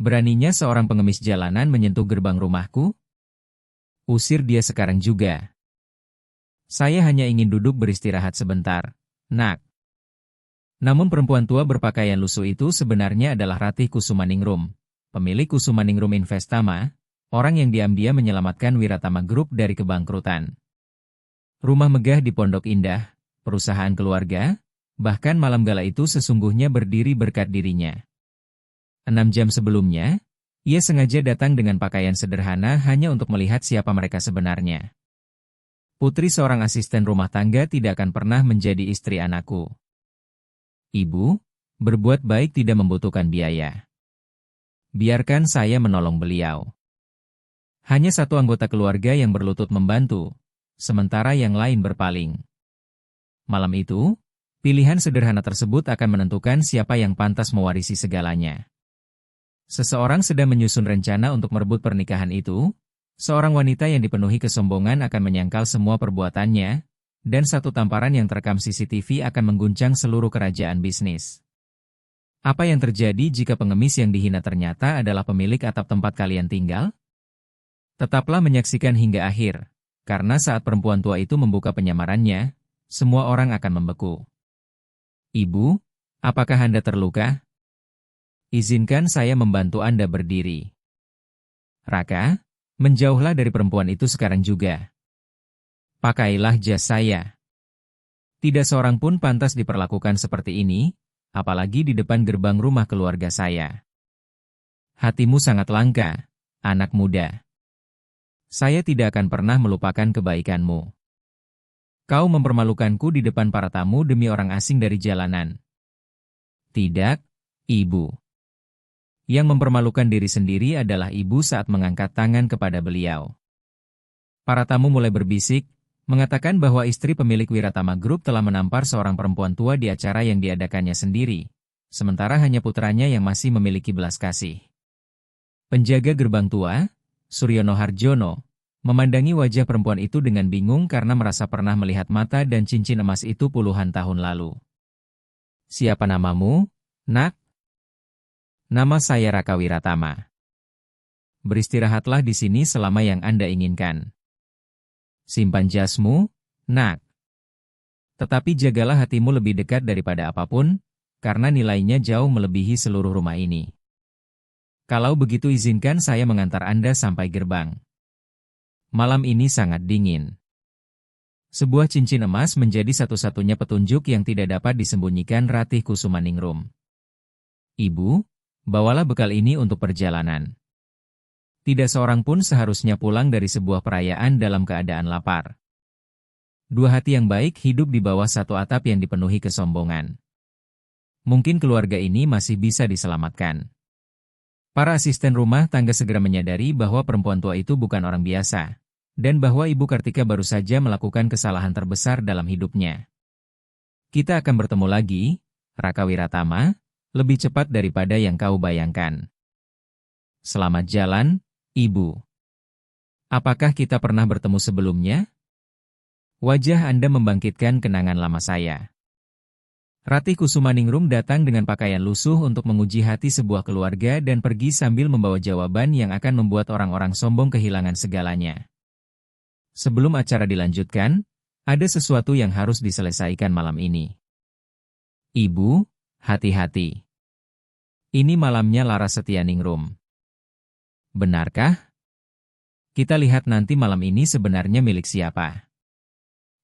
Beraninya seorang pengemis jalanan menyentuh gerbang rumahku? Usir dia sekarang juga. Saya hanya ingin duduk beristirahat sebentar, nak. Namun perempuan tua berpakaian lusuh itu sebenarnya adalah Ratih Kusumaningrum, pemilik Kusumaningrum Investama, orang yang diam-diam menyelamatkan Wiratama Group dari kebangkrutan. Rumah megah di Pondok Indah, perusahaan keluarga, bahkan malam gala itu sesungguhnya berdiri berkat dirinya. 6 jam sebelumnya, ia sengaja datang dengan pakaian sederhana hanya untuk melihat siapa mereka sebenarnya. Putri seorang asisten rumah tangga tidak akan pernah menjadi istri anakku. Ibu, berbuat baik tidak membutuhkan biaya. Biarkan saya menolong beliau. Hanya satu anggota keluarga yang berlutut membantu, sementara yang lain berpaling. Malam itu, pilihan sederhana tersebut akan menentukan siapa yang pantas mewarisi segalanya. Seseorang sedang menyusun rencana untuk merebut pernikahan itu, seorang wanita yang dipenuhi kesombongan akan menyangkal semua perbuatannya, dan satu tamparan yang terekam CCTV akan mengguncang seluruh kerajaan bisnis. Apa yang terjadi jika pengemis yang dihina ternyata adalah pemilik atap tempat kalian tinggal? Tetaplah menyaksikan hingga akhir, karena saat perempuan tua itu membuka penyamarannya, semua orang akan membeku. Ibu, apakah Anda terluka? Izinkan saya membantu Anda berdiri. Raka, menjauhlah dari perempuan itu sekarang juga. Pakailah jas saya. Tidak seorang pun pantas diperlakukan seperti ini, apalagi di depan gerbang rumah keluarga saya. Hatimu sangat langka, anak muda. Saya tidak akan pernah melupakan kebaikanmu. Kau mempermalukanku di depan para tamu demi orang asing dari jalanan. Tidak, Ibu. Yang mempermalukan diri sendiri adalah ibu saat mengangkat tangan kepada beliau. Para tamu mulai berbisik, mengatakan bahwa istri pemilik Wiratama Group telah menampar seorang perempuan tua di acara yang diadakannya sendiri, sementara hanya putranya yang masih memiliki belas kasih. Penjaga gerbang tua, Suryono Harjono, memandangi wajah perempuan itu dengan bingung karena merasa pernah melihat mata dan cincin emas itu puluhan tahun lalu. Siapa namamu, nak? Nama saya Raka Wiratama. Beristirahatlah di sini selama yang Anda inginkan. Simpan jasmu, nak. Tetapi jagalah hatimu lebih dekat daripada apapun, karena nilainya jauh melebihi seluruh rumah ini. Kalau begitu izinkan saya mengantar Anda sampai gerbang. Malam ini sangat dingin. Sebuah cincin emas menjadi satu-satunya petunjuk yang tidak dapat disembunyikan Ratih Kusumaningrum. Ibu, bawalah bekal ini untuk perjalanan. Tidak seorang pun seharusnya pulang dari sebuah perayaan dalam keadaan lapar. Dua hati yang baik hidup di bawah satu atap yang dipenuhi kesombongan. Mungkin keluarga ini masih bisa diselamatkan. Para asisten rumah tangga segera menyadari bahwa perempuan tua itu bukan orang biasa, dan bahwa Ibu Kartika baru saja melakukan kesalahan terbesar dalam hidupnya. Kita akan bertemu lagi, Raka Wiratama, lebih cepat daripada yang kau bayangkan. Selamat jalan, Ibu. Apakah kita pernah bertemu sebelumnya? Wajah Anda membangkitkan kenangan lama saya. Ratih Kusumaningrum datang dengan pakaian lusuh untuk menguji hati sebuah keluarga dan pergi sambil membawa jawaban yang akan membuat orang-orang sombong kehilangan segalanya. Sebelum acara dilanjutkan, ada sesuatu yang harus diselesaikan malam ini. Ibu, hati-hati. Ini malamnya Laras Setianingrum. Benarkah? Kita lihat nanti malam ini sebenarnya milik siapa.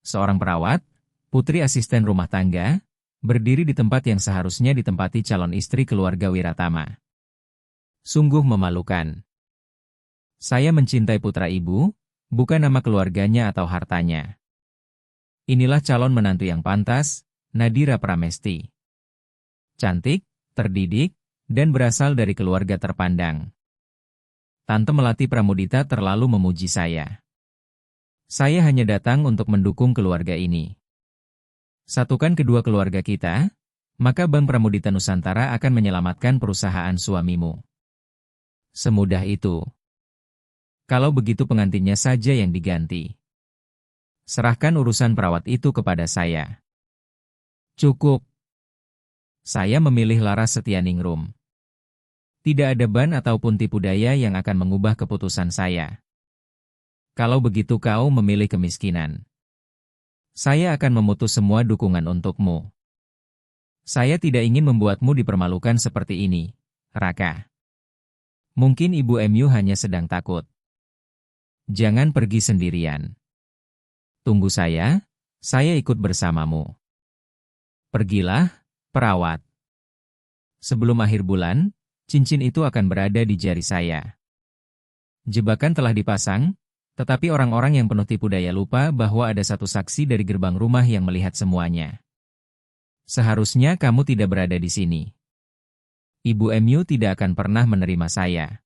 Seorang perawat, putri asisten rumah tangga, berdiri di tempat yang seharusnya ditempati calon istri keluarga Wiratama. Sungguh memalukan. Saya mencintai putra ibu, bukan nama keluarganya atau hartanya. Inilah calon menantu yang pantas, Nadira Pramesti. Cantik, terdidik, dan berasal dari keluarga terpandang. Tante Melati Pramudita terlalu memuji saya. Saya hanya datang untuk mendukung keluarga ini. Satukan kedua keluarga kita, maka Bank Pramudita Nusantara akan menyelamatkan perusahaan suamimu. Semudah itu. Kalau begitu pengantinnya saja yang diganti. Serahkan urusan perawat itu kepada saya. Cukup. Saya memilih Laras Setianingrum. Tidak ada ban ataupun tipu daya yang akan mengubah keputusan saya. Kalau begitu kau memilih kemiskinan. Saya akan memutus semua dukungan untukmu. Saya tidak ingin membuatmu dipermalukan seperti ini, Raka. Mungkin Ibu MU hanya sedang takut. Jangan pergi sendirian. Tunggu saya ikut bersamamu. Pergilah, perawat. Sebelum akhir bulan, cincin itu akan berada di jari saya. Jebakan telah dipasang, tetapi orang-orang yang penuh tipu daya lupa bahwa ada satu saksi dari gerbang rumah yang melihat semuanya. Seharusnya kamu tidak berada di sini. Ibu MU tidak akan pernah menerima saya.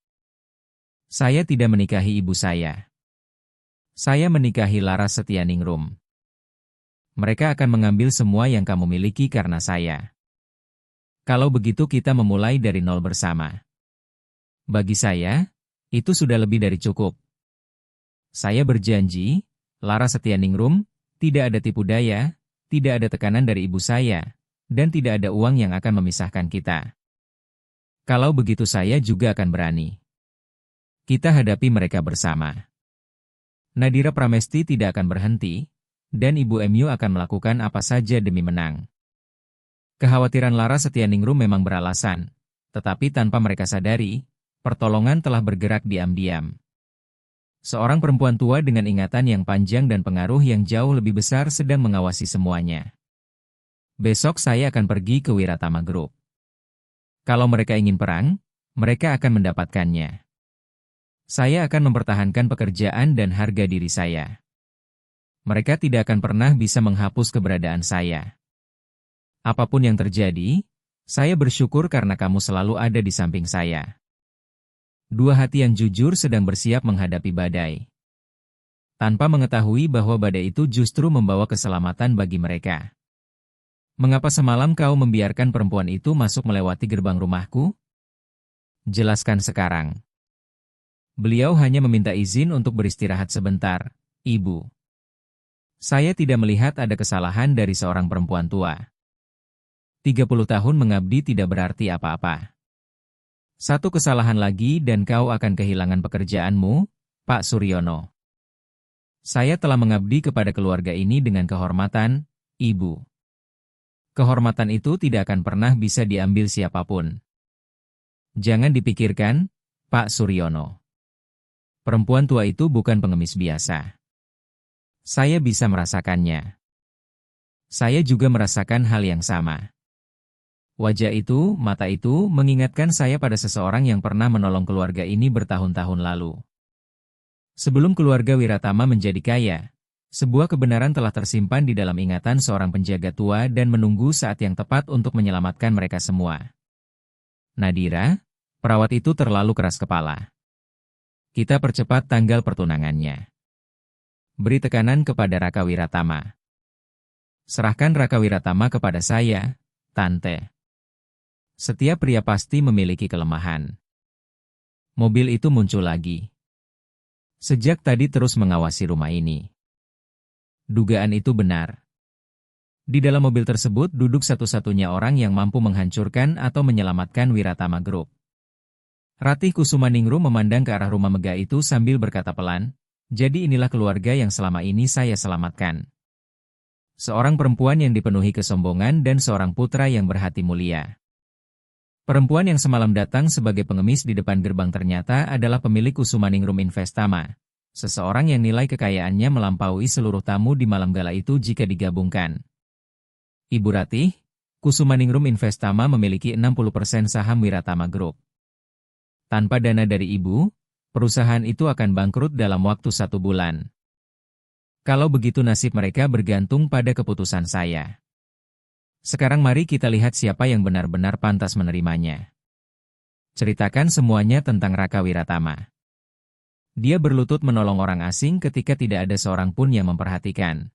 Saya tidak menikahi ibu saya. Saya menikahi Laras Setianingrum. Mereka akan mengambil semua yang kamu miliki karena saya. Kalau begitu kita memulai dari nol bersama. Bagi saya, itu sudah lebih dari cukup. Saya berjanji, Laras Setianingrum, tidak ada tipu daya, tidak ada tekanan dari ibu saya, dan tidak ada uang yang akan memisahkan kita. Kalau begitu saya juga akan berani. Kita hadapi mereka bersama. Nadira Pramesti tidak akan berhenti, dan Ibu MU akan melakukan apa saja demi menang. Kekhawatiran Laras Setianingrum memang beralasan, tetapi tanpa mereka sadari, pertolongan telah bergerak diam-diam. Seorang perempuan tua dengan ingatan yang panjang dan pengaruh yang jauh lebih besar sedang mengawasi semuanya. Besok saya akan pergi ke Wiratama Group. Kalau mereka ingin perang, mereka akan mendapatkannya. Saya akan mempertahankan pekerjaan dan harga diri saya. Mereka tidak akan pernah bisa menghapus keberadaan saya. Apapun yang terjadi, saya bersyukur karena kamu selalu ada di samping saya. Dua hati yang jujur sedang bersiap menghadapi badai. Tanpa mengetahui bahwa badai itu justru membawa keselamatan bagi mereka. Mengapa semalam kau membiarkan perempuan itu masuk melewati gerbang rumahku? Jelaskan sekarang. Beliau hanya meminta izin untuk beristirahat sebentar, Ibu. Saya tidak melihat ada kesalahan dari seorang perempuan tua. 30 tahun mengabdi tidak berarti apa-apa. Satu kesalahan lagi dan kau akan kehilangan pekerjaanmu, Pak Suryono. Saya telah mengabdi kepada keluarga ini dengan kehormatan, Ibu. Kehormatan itu tidak akan pernah bisa diambil siapapun. Jangan dipikirkan, Pak Suryono. Perempuan tua itu bukan pengemis biasa. Saya bisa merasakannya. Saya juga merasakan hal yang sama. Wajah itu, mata itu, mengingatkan saya pada seseorang yang pernah menolong keluarga ini bertahun-tahun lalu. Sebelum keluarga Wiratama menjadi kaya, sebuah kebenaran telah tersimpan di dalam ingatan seorang penjaga tua dan menunggu saat yang tepat untuk menyelamatkan mereka semua. Nadira, perawat itu terlalu keras kepala. Kita percepat tanggal pertunangannya. Beri tekanan kepada Raka Wiratama. Serahkan Raka Wiratama kepada saya, Tante. Setiap pria pasti memiliki kelemahan. Mobil itu muncul lagi. Sejak tadi terus mengawasi rumah ini. Dugaan itu benar. Di dalam mobil tersebut duduk satu-satunya orang yang mampu menghancurkan atau menyelamatkan Wiratama Group. Ratih Kusumaningrum memandang ke arah rumah megah itu sambil berkata pelan, jadi inilah keluarga yang selama ini saya selamatkan. Seorang perempuan yang dipenuhi kesombongan dan seorang putra yang berhati mulia. Perempuan yang semalam datang sebagai pengemis di depan gerbang ternyata adalah pemilik Kusumaningrum Investama. Seseorang yang nilai kekayaannya melampaui seluruh tamu di malam gala itu jika digabungkan. Ibu Ratih, Kusumaningrum Investama memiliki 60% saham Wiratama Group. Tanpa dana dari ibu, perusahaan itu akan bangkrut dalam waktu 1 bulan. Kalau begitu nasib mereka bergantung pada keputusan saya. Sekarang mari kita lihat siapa yang benar-benar pantas menerimanya. Ceritakan semuanya tentang Raka Wiratama. Dia berlutut menolong orang asing ketika tidak ada seorang pun yang memperhatikan.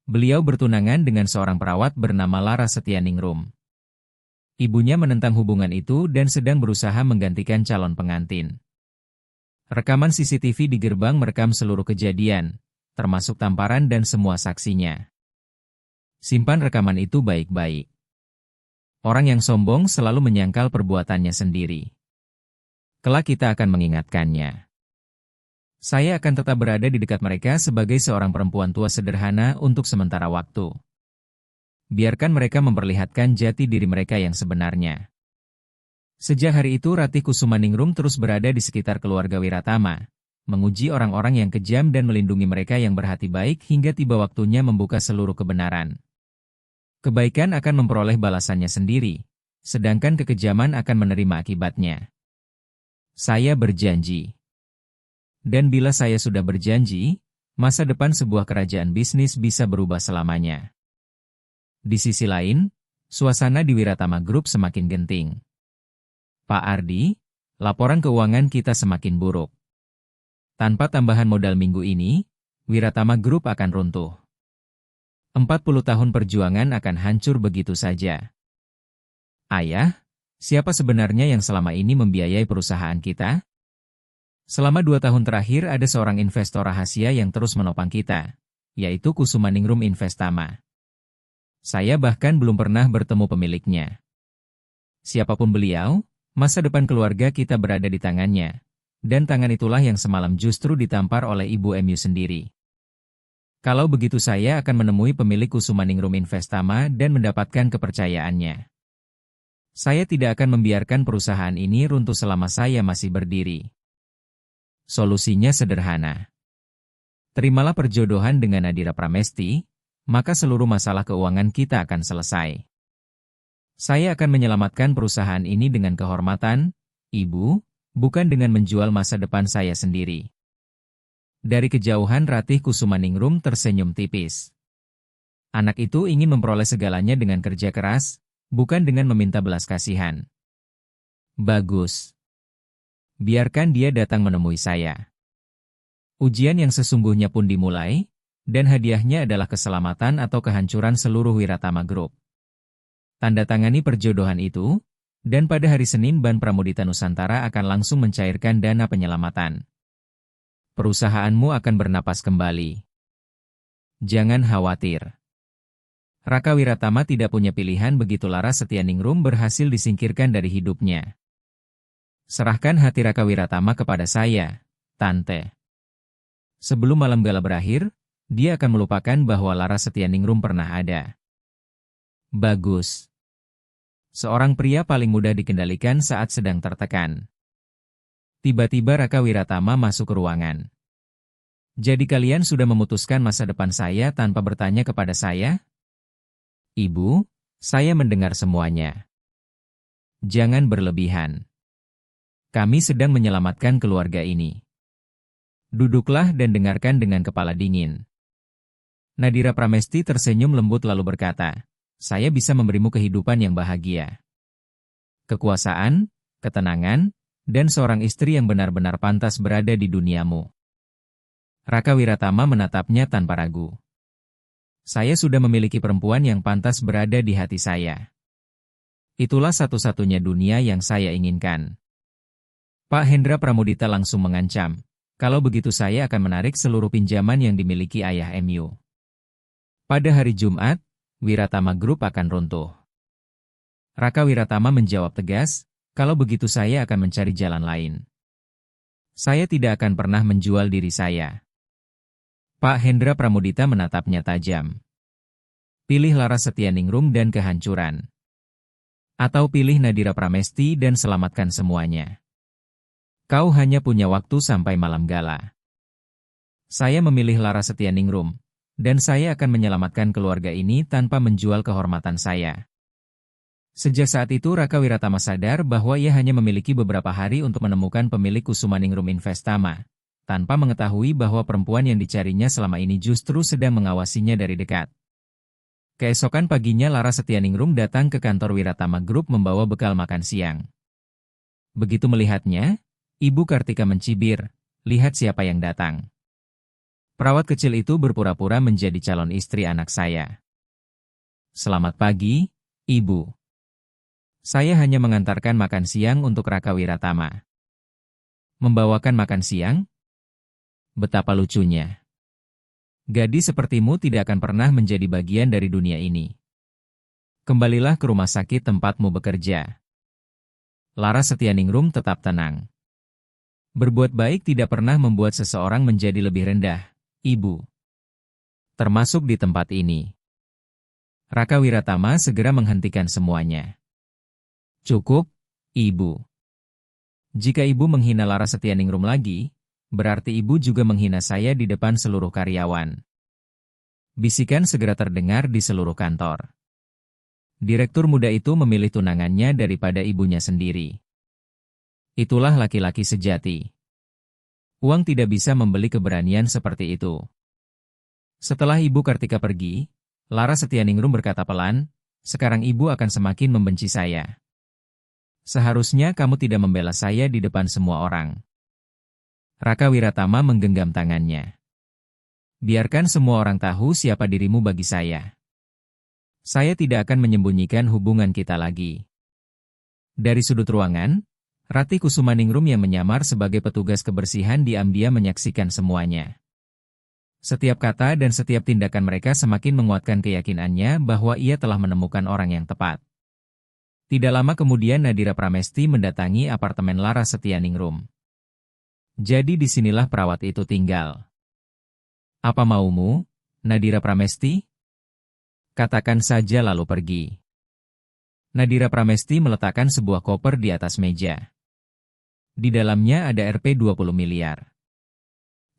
Beliau bertunangan dengan seorang perawat bernama Laras Setianingrum. Ibunya menentang hubungan itu dan sedang berusaha menggantikan calon pengantin. Rekaman CCTV di gerbang merekam seluruh kejadian, termasuk tamparan dan semua saksinya. Simpan rekaman itu baik-baik. Orang yang sombong selalu menyangkal perbuatannya sendiri. Kelak kita akan mengingatkannya. Saya akan tetap berada di dekat mereka sebagai seorang perempuan tua sederhana untuk sementara waktu. Biarkan mereka memperlihatkan jati diri mereka yang sebenarnya. Sejak hari itu Ratih Kusumaningrum terus berada di sekitar keluarga Wiratama, menguji orang-orang yang kejam dan melindungi mereka yang berhati baik hingga tiba waktunya membuka seluruh kebenaran. Kebaikan akan memperoleh balasannya sendiri, sedangkan kekejaman akan menerima akibatnya. Saya berjanji. Dan bila saya sudah berjanji, masa depan sebuah kerajaan bisnis bisa berubah selamanya. Di sisi lain, suasana di Wiratama Group semakin genting. Pak Ardi, laporan keuangan kita semakin buruk. Tanpa tambahan modal minggu ini, Wiratama Group akan runtuh. 40 tahun perjuangan akan hancur begitu saja. Ayah, siapa sebenarnya yang selama ini membiayai perusahaan kita? Selama 2 tahun terakhir ada seorang investor rahasia yang terus menopang kita, yaitu Kusumaningrum Investama. Saya bahkan belum pernah bertemu pemiliknya. Siapapun beliau, masa depan keluarga kita berada di tangannya, dan tangan itulah yang semalam justru ditampar oleh Ibu MU sendiri. Kalau begitu saya akan menemui pemilik Kusumaningrum Investama dan mendapatkan kepercayaannya. Saya tidak akan membiarkan perusahaan ini runtuh selama saya masih berdiri. Solusinya sederhana. Terimalah perjodohan dengan Nadira Pramesti, maka seluruh masalah keuangan kita akan selesai. Saya akan menyelamatkan perusahaan ini dengan kehormatan, Ibu, bukan dengan menjual masa depan saya sendiri. Dari kejauhan Ratih Kusumaningrum tersenyum tipis. Anak itu ingin memperoleh segalanya dengan kerja keras, bukan dengan meminta belas kasihan. Bagus. Biarkan dia datang menemui saya. Ujian yang sesungguhnya pun dimulai, dan hadiahnya adalah keselamatan atau kehancuran seluruh Wiratama Group. Tanda tangani perjodohan itu, dan pada hari Senin Ban Pramudita Nusantara akan langsung mencairkan dana penyelamatan. Perusahaanmu akan bernapas kembali. Jangan khawatir. Raka Wiratama tidak punya pilihan begitu Laras Setianingrum berhasil disingkirkan dari hidupnya. Serahkan hati Raka Wiratama kepada saya, Tante. Sebelum malam gala berakhir, dia akan melupakan bahwa Laras Setianingrum pernah ada. Bagus. Seorang pria paling mudah dikendalikan saat sedang tertekan. Tiba-tiba Raka Wiratama masuk ke ruangan. Jadi kalian sudah memutuskan masa depan saya tanpa bertanya kepada saya? Ibu, saya mendengar semuanya. Jangan berlebihan. Kami sedang menyelamatkan keluarga ini. Duduklah dan dengarkan dengan kepala dingin. Nadira Pramesti tersenyum lembut lalu berkata, saya bisa memberimu kehidupan yang bahagia. Kekuasaan, ketenangan, dan seorang istri yang benar-benar pantas berada di duniamu. Raka Wiratama menatapnya tanpa ragu. Saya sudah memiliki perempuan yang pantas berada di hati saya. Itulah satu-satunya dunia yang saya inginkan. Pak Hendra Pramudita langsung mengancam, kalau begitu saya akan menarik seluruh pinjaman yang dimiliki ayah MU. Pada hari Jumat, Wiratama Group akan runtuh. Raka Wiratama menjawab tegas, kalau begitu saya akan mencari jalan lain. Saya tidak akan pernah menjual diri saya. Pak Hendra Pramudita menatapnya tajam. Pilih Laras Setianingrum dan kehancuran. Atau pilih Nadira Pramesti dan selamatkan semuanya. Kau hanya punya waktu sampai malam gala. Saya memilih Laras Setianingrum, dan saya akan menyelamatkan keluarga ini tanpa menjual kehormatan saya. Sejak saat itu Raka Wiratama sadar bahwa ia hanya memiliki beberapa hari untuk menemukan pemilik Kusumaningrum Investama, tanpa mengetahui bahwa perempuan yang dicarinya selama ini justru sedang mengawasinya dari dekat. Keesokan paginya Laras Setianingrum datang ke kantor Wiratama Group membawa bekal makan siang. Begitu melihatnya, Ibu Kartika mencibir, lihat siapa yang datang. Perawat kecil itu berpura-pura menjadi calon istri anak saya. Selamat pagi, Ibu. Saya hanya mengantarkan makan siang untuk Raka Wiratama. Membawakan makan siang? Betapa lucunya. Gadis sepertimu tidak akan pernah menjadi bagian dari dunia ini. Kembalilah ke rumah sakit tempatmu bekerja. Laras Setianingrum tetap tenang. Berbuat baik tidak pernah membuat seseorang menjadi lebih rendah, Ibu. Termasuk di tempat ini. Raka Wiratama segera menghentikan semuanya. Cukup, Ibu. Jika Ibu menghina Laras Setianingrum lagi, berarti Ibu juga menghina saya di depan seluruh karyawan. Bisikan segera terdengar di seluruh kantor. Direktur muda itu memilih tunangannya daripada ibunya sendiri. Itulah laki-laki sejati. Uang tidak bisa membeli keberanian seperti itu. Setelah Ibu Kartika pergi, Laras Setianingrum berkata pelan, "Sekarang Ibu akan semakin membenci saya. Seharusnya kamu tidak membela saya di depan semua orang." Raka Wiratama menggenggam tangannya. "Biarkan semua orang tahu siapa dirimu bagi saya. Saya tidak akan menyembunyikan hubungan kita lagi." Dari sudut ruangan, Ratih Kusumaningrum yang menyamar sebagai petugas kebersihan diam-diam menyaksikan semuanya. Setiap kata dan setiap tindakan mereka semakin menguatkan keyakinannya bahwa ia telah menemukan orang yang tepat. Tidak lama kemudian Nadira Pramesti mendatangi apartemen Laras Setianingrum. Jadi disinilah perawat itu tinggal. "Apa maumu, Nadira Pramesti?" "Katakan saja lalu pergi." Nadira Pramesti meletakkan sebuah koper di atas meja. Di dalamnya ada Rp 20 miliar.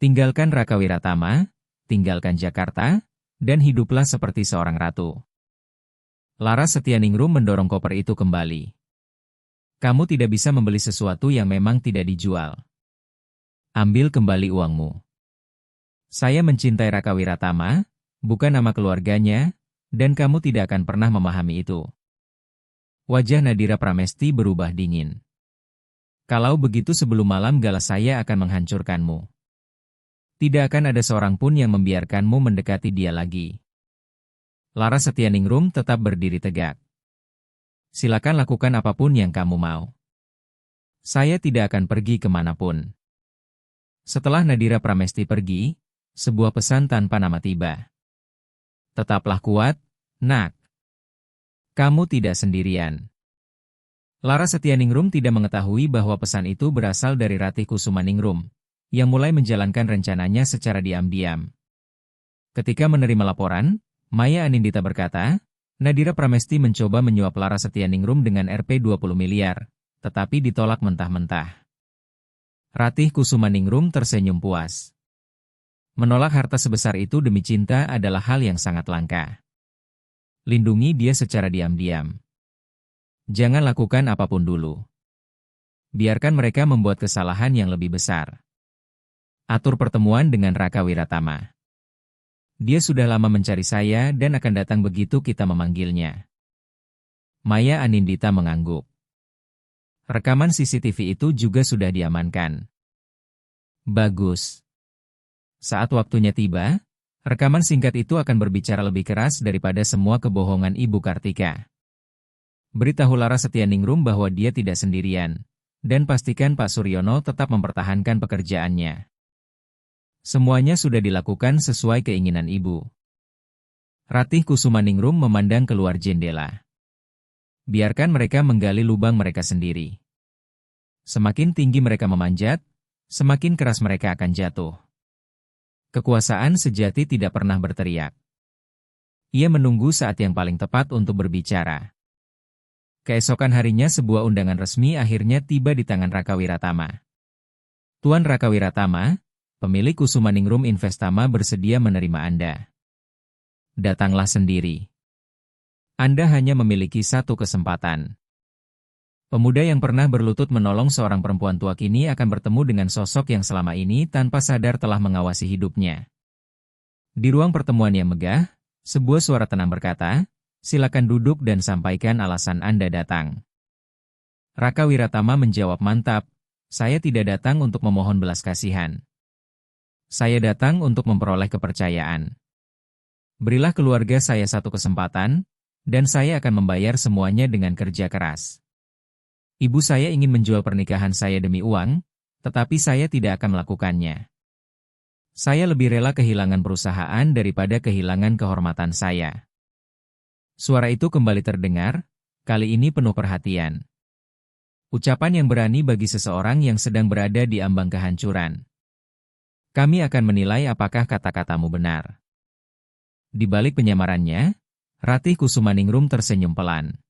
"Tinggalkan Raka Wiratama, tinggalkan Jakarta, dan hiduplah seperti seorang ratu." Laras Setianingrum mendorong koper itu kembali. "Kamu tidak bisa membeli sesuatu yang memang tidak dijual. Ambil kembali uangmu. Saya mencintai Raka Wiratama, bukan nama keluarganya, dan kamu tidak akan pernah memahami itu." Wajah Nadira Pramesti berubah dingin. "Kalau begitu sebelum malam gala saya akan menghancurkanmu. Tidak akan ada seorang pun yang membiarkanmu mendekati dia lagi." Laras Setianingrum tetap berdiri tegak. "Silakan lakukan apapun yang kamu mau. Saya tidak akan pergi kemanapun." Setelah Nadira Pramesti pergi, sebuah pesan tanpa nama tiba. "Tetaplah kuat, Nak. Kamu tidak sendirian." Laras Setianingrum tidak mengetahui bahwa pesan itu berasal dari Ratih Kusumaningrum, yang mulai menjalankan rencananya secara diam-diam. Ketika menerima laporan, Maya Anindita berkata, Nadira Pramesti mencoba menyuap Laras Setianingrum dengan Rp 20 miliar, tetapi ditolak mentah-mentah. Ratih Kusumaningrum tersenyum puas. Menolak harta sebesar itu demi cinta adalah hal yang sangat langka. Lindungi dia secara diam-diam. Jangan lakukan apapun dulu. Biarkan mereka membuat kesalahan yang lebih besar. Atur pertemuan dengan Raka Wiratama. Dia sudah lama mencari saya dan akan datang begitu kita memanggilnya." Maya Anindita mengangguk. Rekaman CCTV itu juga sudah diamankan. Bagus. Saat waktunya tiba, rekaman singkat itu akan berbicara lebih keras daripada semua kebohongan Ibu Kartika. Beritahu Laras Setianingrum bahwa dia tidak sendirian, dan pastikan Pak Suryono tetap mempertahankan pekerjaannya. Semuanya sudah dilakukan sesuai keinginan Ibu. Ratih Kusumaningrum memandang keluar jendela. Biarkan mereka menggali lubang mereka sendiri. Semakin tinggi mereka memanjat, semakin keras mereka akan jatuh. Kekuasaan sejati tidak pernah berteriak. Ia menunggu saat yang paling tepat untuk berbicara. Keesokan harinya sebuah undangan resmi akhirnya tiba di tangan Raka Wiratama. "Tuan Raka Wiratama, pemilik Kusumaningrum Investama bersedia menerima Anda. Datanglah sendiri. Anda hanya memiliki satu kesempatan." Pemuda yang pernah berlutut menolong seorang perempuan tua kini akan bertemu dengan sosok yang selama ini tanpa sadar telah mengawasi hidupnya. Di ruang pertemuan yang megah, sebuah suara tenang berkata, "Silakan duduk dan sampaikan alasan Anda datang." Raka Wiratama menjawab mantap, "Saya tidak datang untuk memohon belas kasihan. Saya datang untuk memperoleh kepercayaan. Berilah keluarga saya satu kesempatan, dan saya akan membayar semuanya dengan kerja keras. Ibu saya ingin menjual pernikahan saya demi uang, tetapi saya tidak akan melakukannya. Saya lebih rela kehilangan perusahaan daripada kehilangan kehormatan saya." Suara itu kembali terdengar, kali ini penuh perhatian. Ucapan yang berani bagi seseorang yang sedang berada di ambang kehancuran. Kami akan menilai apakah kata-katamu benar. Di balik penyamarannya, Ratih Kusumaningrum tersenyum pelan.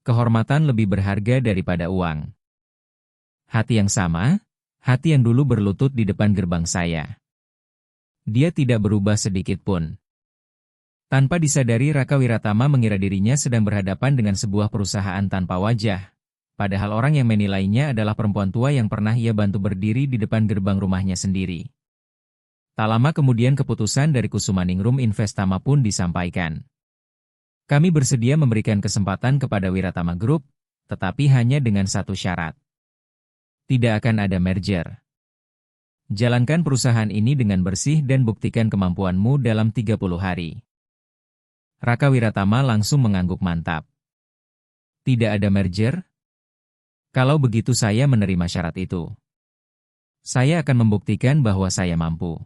Kehormatan lebih berharga daripada uang. Hati yang sama, hati yang dulu berlutut di depan gerbang saya. Dia tidak berubah sedikit pun. Tanpa disadari Raka Wiratama mengira dirinya sedang berhadapan dengan sebuah perusahaan tanpa wajah. Padahal orang yang menilainya adalah perempuan tua yang pernah ia bantu berdiri di depan gerbang rumahnya sendiri. Tak lama kemudian keputusan dari Kusumaningrum Investama pun disampaikan. Kami bersedia memberikan kesempatan kepada Wiratama Group, tetapi hanya dengan satu syarat. Tidak akan ada merger. Jalankan perusahaan ini dengan bersih dan buktikan kemampuanmu dalam 30 hari. Raka Wiratama langsung mengangguk mantap. Tidak ada merger? Kalau begitu saya menerima syarat itu. Saya akan membuktikan bahwa saya mampu.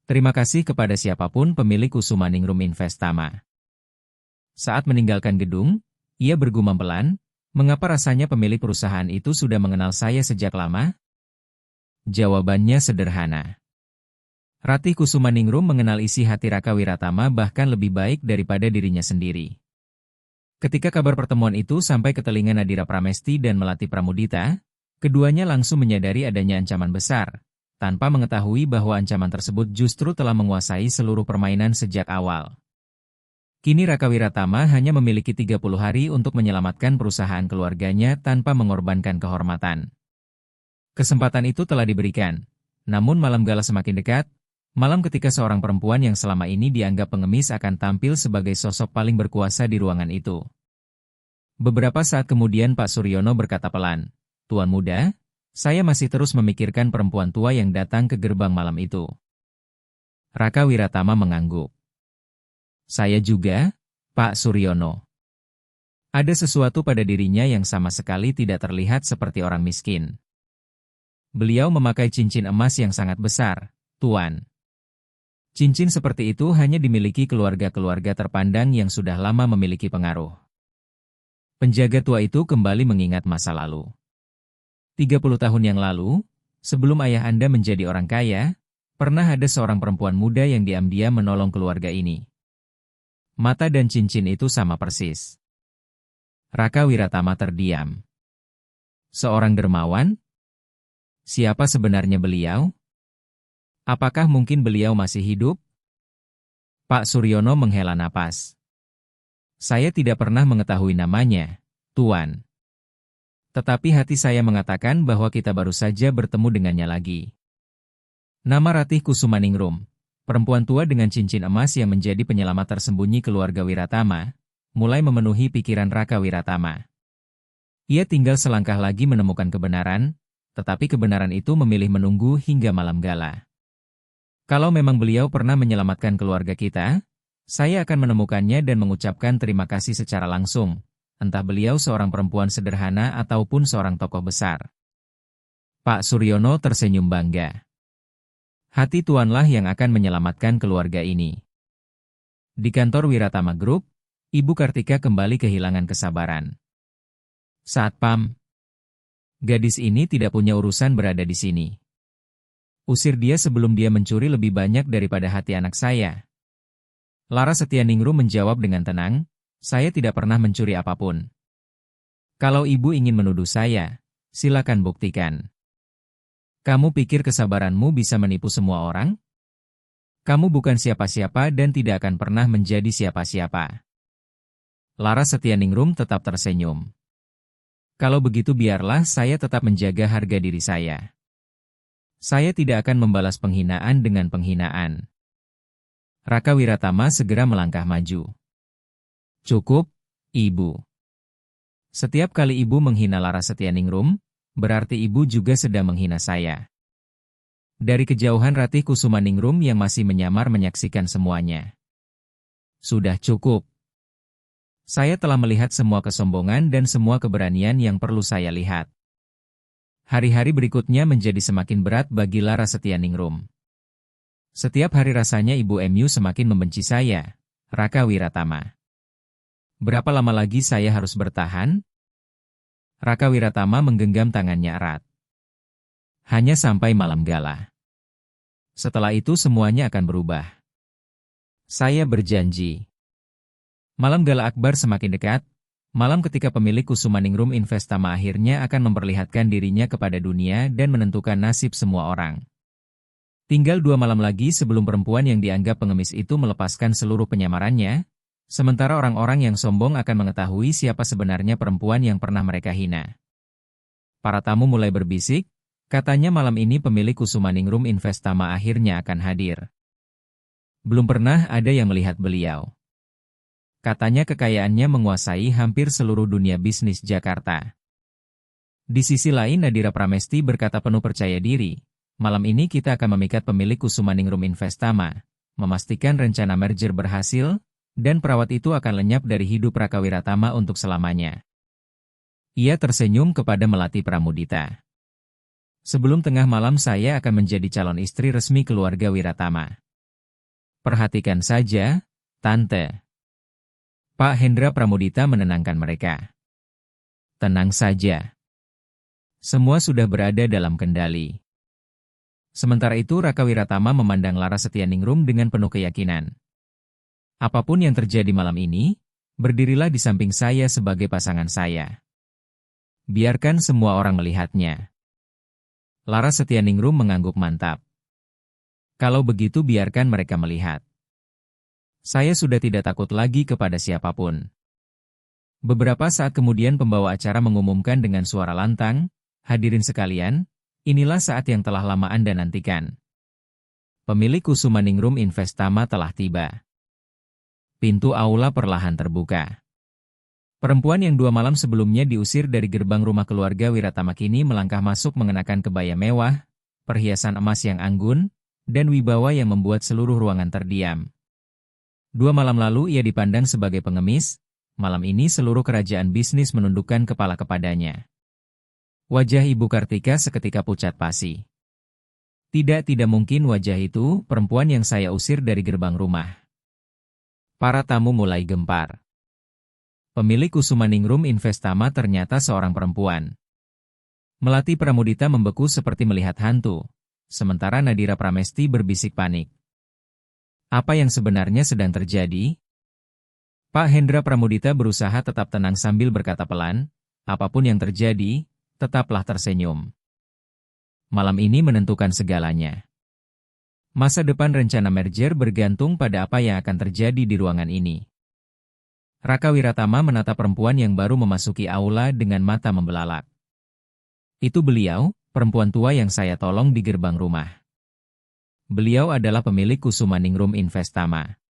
Terima kasih kepada siapapun pemilik Kusumaningrum Investama. Saat meninggalkan gedung, ia bergumam pelan, mengapa rasanya pemilik perusahaan itu sudah mengenal saya sejak lama? Jawabannya sederhana. Ratih Kusumaningrum mengenal isi hati Raka Wiratama bahkan lebih baik daripada dirinya sendiri. Ketika kabar pertemuan itu sampai ke telinga Nadira Pramesti dan Melati Pramudita, keduanya langsung menyadari adanya ancaman besar, tanpa mengetahui bahwa ancaman tersebut justru telah menguasai seluruh permainan sejak awal. Kini Raka Wiratama hanya memiliki 30 hari untuk menyelamatkan perusahaan keluarganya tanpa mengorbankan kehormatan. Kesempatan itu telah diberikan, namun malam gala semakin dekat, malam ketika seorang perempuan yang selama ini dianggap pengemis akan tampil sebagai sosok paling berkuasa di ruangan itu. Beberapa saat kemudian Pak Suryono berkata pelan, "Tuan muda, saya masih terus memikirkan perempuan tua yang datang ke gerbang malam itu." Raka Wiratama mengangguk. "Saya juga, Pak Suryono." Ada sesuatu pada dirinya yang sama sekali tidak terlihat seperti orang miskin. Beliau memakai cincin emas yang sangat besar, Tuan. Cincin seperti itu hanya dimiliki keluarga-keluarga terpandang yang sudah lama memiliki pengaruh. Penjaga tua itu kembali mengingat masa lalu. 30 tahun yang lalu, sebelum ayah Anda menjadi orang kaya, pernah ada seorang perempuan muda yang diam-diam menolong keluarga ini. Mata dan cincin itu sama persis. Raka Wiratama terdiam. Seorang dermawan? Siapa sebenarnya beliau? Apakah mungkin beliau masih hidup? Pak Suryono menghela napas. Saya tidak pernah mengetahui namanya, Tuan. Tetapi hati saya mengatakan bahwa kita baru saja bertemu dengannya lagi. Nama Ratih Kusumaningrum, perempuan tua dengan cincin emas yang menjadi penyelamat tersembunyi keluarga Wiratama, mulai memenuhi pikiran Raka Wiratama. Ia tinggal selangkah lagi menemukan kebenaran, tetapi kebenaran itu memilih menunggu hingga malam gala. Kalau memang beliau pernah menyelamatkan keluarga kita, saya akan menemukannya dan mengucapkan terima kasih secara langsung, entah beliau seorang perempuan sederhana ataupun seorang tokoh besar. Pak Suryono tersenyum bangga. Hati tuanlah yang akan menyelamatkan keluarga ini. Di kantor Wiratama Group, Ibu Kartika kembali kehilangan kesabaran. Satpam, gadis ini tidak punya urusan berada di sini. Usir dia sebelum dia mencuri lebih banyak daripada hati anak saya. Laras Setianingrum menjawab dengan tenang, saya tidak pernah mencuri apapun. Kalau ibu ingin menuduh saya, silakan buktikan. Kamu pikir kesabaranmu bisa menipu semua orang? Kamu bukan siapa-siapa dan tidak akan pernah menjadi siapa-siapa. Laras Setianingrum tetap tersenyum. Kalau begitu biarlah saya tetap menjaga harga diri saya. Saya tidak akan membalas penghinaan dengan penghinaan. Raka Wiratama segera melangkah maju. Cukup, Ibu. Setiap kali Ibu menghina Laras Setianingrum, berarti Ibu juga sedang menghina saya. Dari kejauhan Ratih Kusumaningrum yang masih menyamar menyaksikan semuanya. Sudah cukup. Saya telah melihat semua kesombongan dan semua keberanian yang perlu saya lihat. Hari-hari berikutnya menjadi semakin berat bagi Laras Setianingrum. Setiap hari rasanya Ibu MU semakin membenci saya, Raka Wiratama. Berapa lama lagi saya harus bertahan? Raka Wiratama menggenggam tangannya erat. Hanya sampai malam gala. Setelah itu semuanya akan berubah. Saya berjanji. Malam gala akbar semakin dekat. Malam ketika pemilik Kusumaningrum Investama akhirnya akan memperlihatkan dirinya kepada dunia dan menentukan nasib semua orang. Tinggal 2 malam lagi sebelum perempuan yang dianggap pengemis itu melepaskan seluruh penyamarannya, sementara orang-orang yang sombong akan mengetahui siapa sebenarnya perempuan yang pernah mereka hina. Para tamu mulai berbisik, katanya malam ini pemilik Kusumaningrum Investama akhirnya akan hadir. Belum pernah ada yang melihat beliau. Katanya kekayaannya menguasai hampir seluruh dunia bisnis Jakarta. Di sisi lain Nadira Pramesti berkata penuh percaya diri, malam ini kita akan memikat pemilik Kusumaningrum Investama, memastikan rencana merger berhasil, dan perawat itu akan lenyap dari hidup Raka Wiratama untuk selamanya. Ia tersenyum kepada Melati Pramudita. Sebelum tengah malam saya akan menjadi calon istri resmi keluarga Wiratama. Perhatikan saja, Tante. Pak Hendra Pramudita menenangkan mereka. Tenang saja. Semua sudah berada dalam kendali. Sementara itu Raka Wiratama memandang Laras Setianingrum dengan penuh keyakinan. Apapun yang terjadi malam ini, berdirilah di samping saya sebagai pasangan saya. Biarkan semua orang melihatnya. Laras Setianingrum mengangguk mantap. Kalau begitu biarkan mereka melihat. Saya sudah tidak takut lagi kepada siapapun. Beberapa saat kemudian pembawa acara mengumumkan dengan suara lantang, hadirin sekalian, inilah saat yang telah lama Anda nantikan. Pemilik Kusumaningrum Investama telah tiba. Pintu aula perlahan terbuka. Perempuan yang 2 malam sebelumnya diusir dari gerbang rumah keluarga Wiratama kini melangkah masuk mengenakan kebaya mewah, perhiasan emas yang anggun, dan wibawa yang membuat seluruh ruangan terdiam. 2 malam lalu ia dipandang sebagai pengemis, malam ini seluruh kerajaan bisnis menundukkan kepala kepadanya. Wajah Ibu Kartika seketika pucat pasi. Tidak mungkin wajah itu perempuan yang saya usir dari gerbang rumah. Para tamu mulai gempar. Pemilik Kusumaningrum Investama ternyata seorang perempuan. Melati Pramudita membeku seperti melihat hantu, sementara Nadira Pramesti berbisik panik. Apa yang sebenarnya sedang terjadi? Pak Hendra Pramudita berusaha tetap tenang sambil berkata pelan, apapun yang terjadi, tetaplah tersenyum. Malam ini menentukan segalanya. Masa depan rencana merger bergantung pada apa yang akan terjadi di ruangan ini. Raka Wiratama menatap perempuan yang baru memasuki aula dengan mata membelalak. Itu beliau, perempuan tua yang saya tolong di gerbang rumah. Beliau adalah pemilik Kusumaningrum Investama.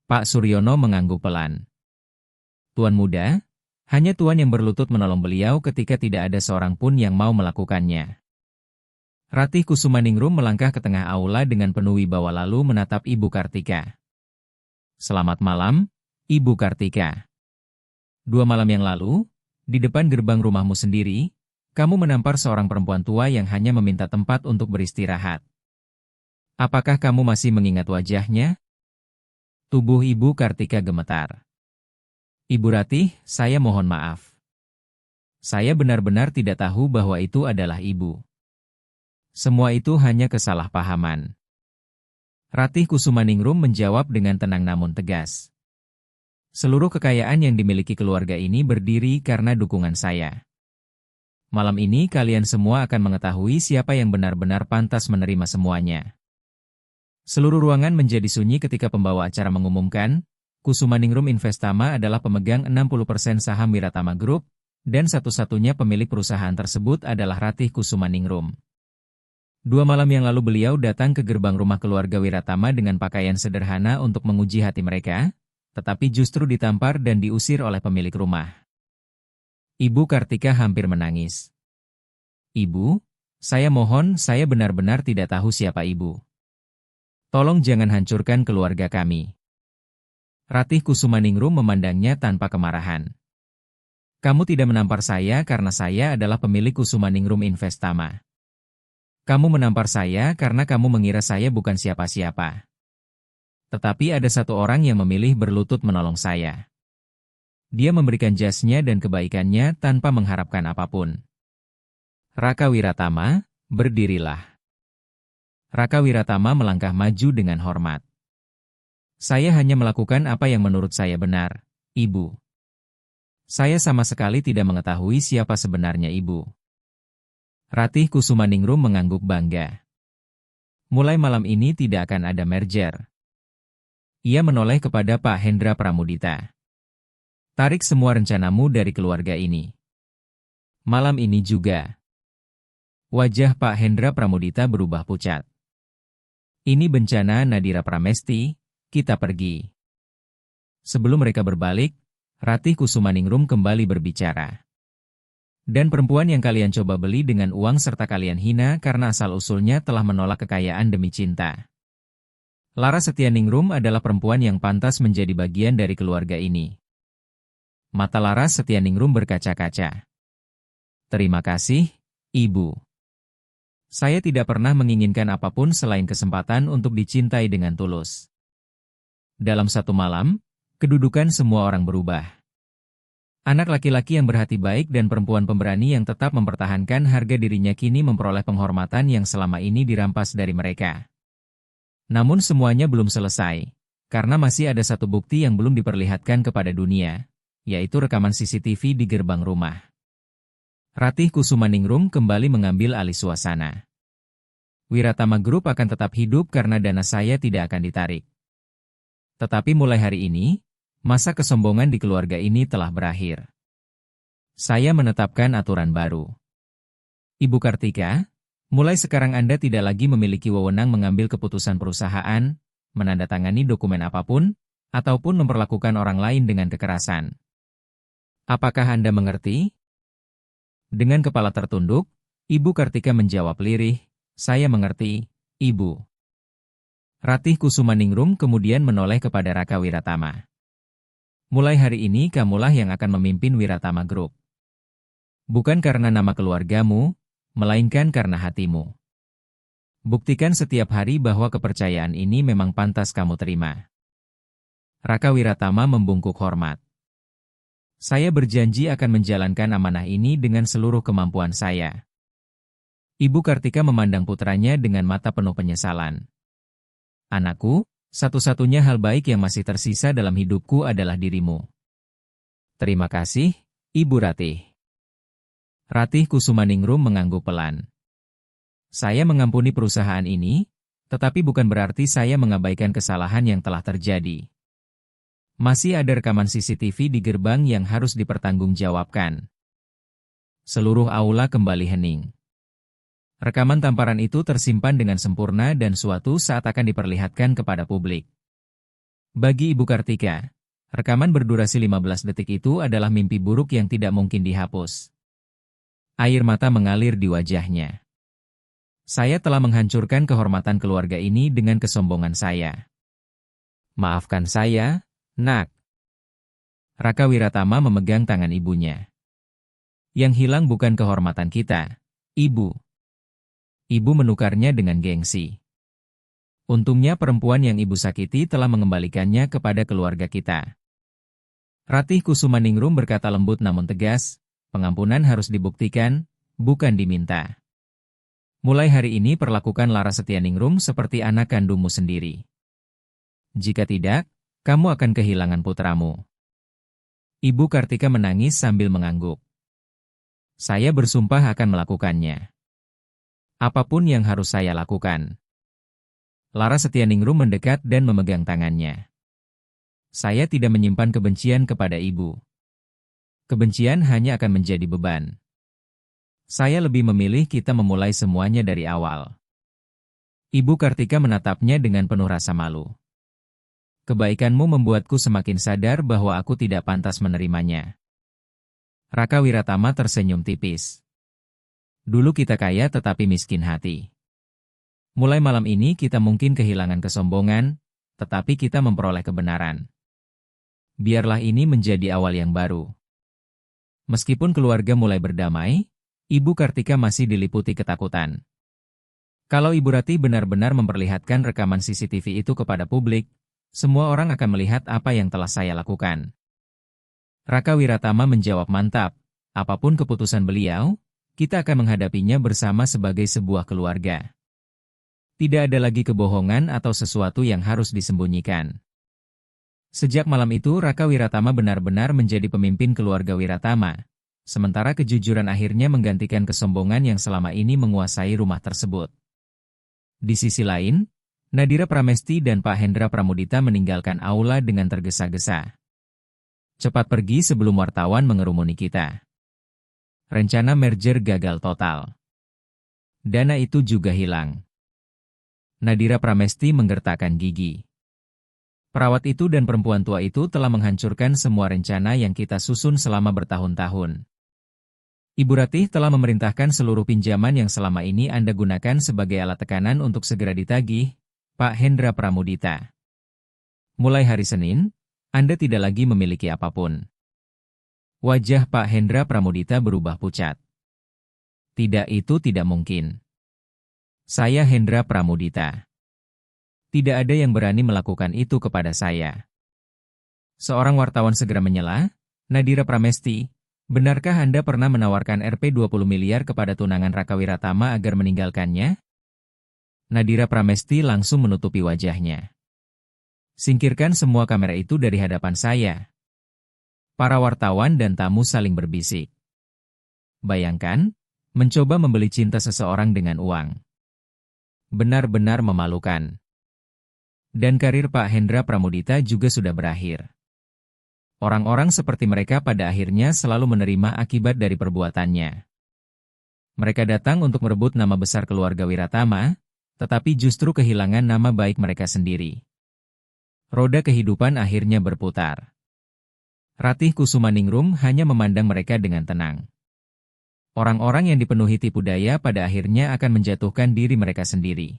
Pak Suryono mengangguk pelan. Tuan muda, hanya Tuan yang berlutut menolong beliau ketika tidak ada seorang pun yang mau melakukannya. Ratih Kusumaningrum melangkah ke tengah aula dengan penuh wibawa lalu menatap Ibu Kartika. Selamat malam, Ibu Kartika. 2 malam yang lalu, di depan gerbang rumahmu sendiri, kamu menampar seorang perempuan tua yang hanya meminta tempat untuk beristirahat. Apakah kamu masih mengingat wajahnya? Tubuh Ibu Kartika gemetar. Ibu Ratih, saya mohon maaf. Saya benar-benar tidak tahu bahwa itu adalah Ibu. Semua itu hanya kesalahpahaman. Ratih Kusumaningrum menjawab dengan tenang namun tegas. Seluruh kekayaan yang dimiliki keluarga ini berdiri karena dukungan saya. Malam ini kalian semua akan mengetahui siapa yang benar-benar pantas menerima semuanya. Seluruh ruangan menjadi sunyi ketika pembawa acara mengumumkan, Kusumaningrum Investama adalah pemegang 60% saham Wiratama Group, dan satu-satunya pemilik perusahaan tersebut adalah Ratih Kusumaningrum. 2 malam yang lalu beliau datang ke gerbang rumah keluarga Wiratama dengan pakaian sederhana untuk menguji hati mereka, tetapi justru ditampar dan diusir oleh pemilik rumah. Ibu Kartika hampir menangis. Ibu, saya mohon, saya benar-benar tidak tahu siapa Ibu. Tolong jangan hancurkan keluarga kami. Ratih Kusumaningrum memandangnya tanpa kemarahan. Kamu tidak menampar saya karena saya adalah pemilik Kusumaningrum Investama. Kamu menampar saya karena kamu mengira saya bukan siapa-siapa. Tetapi ada satu orang yang memilih berlutut menolong saya. Dia memberikan jasnya dan kebaikannya tanpa mengharapkan apapun. Raka Wiratama, berdirilah. Raka Wiratama melangkah maju dengan hormat. Saya hanya melakukan apa yang menurut saya benar, Ibu. Saya sama sekali tidak mengetahui siapa sebenarnya Ibu. Ratih Kusumaningrum mengangguk bangga. Mulai malam ini tidak akan ada merger. Ia menoleh kepada Pak Hendra Pramudita. Tarik semua rencanamu dari keluarga ini. Malam ini juga. Wajah Pak Hendra Pramudita berubah pucat. Ini bencana Nadira Pramesti, kita pergi. Sebelum mereka berbalik, Ratih Kusumaningrum kembali berbicara. Dan perempuan yang kalian coba beli dengan uang serta kalian hina karena asal-usulnya telah menolak kekayaan demi cinta. Laras Setianingrum adalah perempuan yang pantas menjadi bagian dari keluarga ini. Mata Laras Setianingrum berkaca-kaca. Terima kasih, Ibu. Saya tidak pernah menginginkan apapun selain kesempatan untuk dicintai dengan tulus. Dalam satu malam, kedudukan semua orang berubah. Anak laki-laki yang berhati baik dan perempuan pemberani yang tetap mempertahankan harga dirinya kini memperoleh penghormatan yang selama ini dirampas dari mereka. Namun semuanya belum selesai, karena masih ada satu bukti yang belum diperlihatkan kepada dunia, yaitu rekaman CCTV di gerbang rumah. Ratih Kusumaningrum kembali mengambil alih suasana. Wiratama Group akan tetap hidup karena dana saya tidak akan ditarik. Tetapi mulai hari ini, masa kesombongan di keluarga ini telah berakhir. Saya menetapkan aturan baru. Ibu Kartika, mulai sekarang Anda tidak lagi memiliki wewenang mengambil keputusan perusahaan, menandatangani dokumen apapun, ataupun memperlakukan orang lain dengan kekerasan. Apakah Anda mengerti? Dengan kepala tertunduk, Ibu Kartika menjawab lirih, saya mengerti, Ibu. Ratih Kusumaningrum kemudian menoleh kepada Raka Wiratama. Mulai hari ini kamulah yang akan memimpin Wiratama Group. Bukan karena nama keluargamu, melainkan karena hatimu. Buktikan setiap hari bahwa kepercayaan ini memang pantas kamu terima. Raka Wiratama membungkuk hormat. Saya berjanji akan menjalankan amanah ini dengan seluruh kemampuan saya. Ibu Kartika memandang putranya dengan mata penuh penyesalan. Anakku, satu-satunya hal baik yang masih tersisa dalam hidupku adalah dirimu. Terima kasih, Ibu Ratih. Ratih Kusumaningrum mengangguk pelan. Saya mengampuni perusahaan ini, tetapi bukan berarti saya mengabaikan kesalahan yang telah terjadi. Masih ada rekaman CCTV di gerbang yang harus dipertanggungjawabkan. Seluruh aula kembali hening. Rekaman tamparan itu tersimpan dengan sempurna dan suatu saat akan diperlihatkan kepada publik. Bagi Ibu Kartika, rekaman berdurasi 15 detik itu adalah mimpi buruk yang tidak mungkin dihapus. Air mata mengalir di wajahnya. Saya telah menghancurkan kehormatan keluarga ini dengan kesombongan saya. Maafkan saya, Nak. Raka Wiratama memegang tangan ibunya. Yang hilang bukan kehormatan kita, Ibu. Ibu menukarnya dengan gengsi. Untungnya perempuan yang ibu sakiti telah mengembalikannya kepada keluarga kita. Ratih Kusumaningrum berkata lembut namun tegas, pengampunan harus dibuktikan, bukan diminta. Mulai hari ini perlakukan Laras Setianingrum seperti anak kandungmu sendiri. Jika tidak, kamu akan kehilangan putramu. Ibu Kartika menangis sambil mengangguk. Saya bersumpah akan melakukannya. Apapun yang harus saya lakukan. Laras Setianingrum mendekat dan memegang tangannya. Saya tidak menyimpan kebencian kepada ibu. Kebencian hanya akan menjadi beban. Saya lebih memilih kita memulai semuanya dari awal. Ibu Kartika menatapnya dengan penuh rasa malu. Kebaikanmu membuatku semakin sadar bahwa aku tidak pantas menerimanya. Raka Wiratama tersenyum tipis. Dulu kita kaya tetapi miskin hati. Mulai malam ini kita mungkin kehilangan kesombongan, tetapi kita memperoleh kebenaran. Biarlah ini menjadi awal yang baru. Meskipun keluarga mulai berdamai, Ibu Kartika masih diliputi ketakutan. Kalau Ibu Ratih benar-benar memperlihatkan rekaman CCTV itu kepada publik, semua orang akan melihat apa yang telah saya lakukan. Raka Wiratama menjawab mantap, apapun keputusan beliau, kita akan menghadapinya bersama sebagai sebuah keluarga. Tidak ada lagi kebohongan atau sesuatu yang harus disembunyikan. Sejak malam itu Raka Wiratama benar-benar menjadi pemimpin keluarga Wiratama, sementara kejujuran akhirnya menggantikan kesombongan yang selama ini menguasai rumah tersebut. Di sisi lain, Nadira Pramesti dan Pak Hendra Pramudita meninggalkan aula dengan tergesa-gesa. Cepat pergi sebelum wartawan mengerumuni kita. Rencana merger gagal total. Dana itu juga hilang. Nadira Pramesti menggertakkan gigi. Perawat itu dan perempuan tua itu telah menghancurkan semua rencana yang kita susun selama bertahun-tahun. Ibu Ratih telah memerintahkan seluruh pinjaman yang selama ini Anda gunakan sebagai alat tekanan untuk segera ditagih, Pak Hendra Pramudita. Mulai hari Senin, Anda tidak lagi memiliki apapun. Wajah Pak Hendra Pramudita berubah pucat. Tidak, itu tidak mungkin. Saya Hendra Pramudita. Tidak ada yang berani melakukan itu kepada saya. Seorang wartawan segera menyela, Nadira Pramesti, benarkah Anda pernah menawarkan Rp 20 miliar kepada tunangan Raka Wiratama agar meninggalkannya? Nadira Pramesti langsung menutupi wajahnya. Singkirkan semua kamera itu dari hadapan saya. Para wartawan dan tamu saling berbisik. Bayangkan, mencoba membeli cinta seseorang dengan uang. Benar-benar memalukan. Dan karir Pak Hendra Pramudita juga sudah berakhir. Orang-orang seperti mereka pada akhirnya selalu menerima akibat dari perbuatannya. Mereka datang untuk merebut nama besar keluarga Wiratama, tetapi justru kehilangan nama baik mereka sendiri. Roda kehidupan akhirnya berputar. Ratih Kusumaningrum hanya memandang mereka dengan tenang. Orang-orang yang dipenuhi tipu daya pada akhirnya akan menjatuhkan diri mereka sendiri.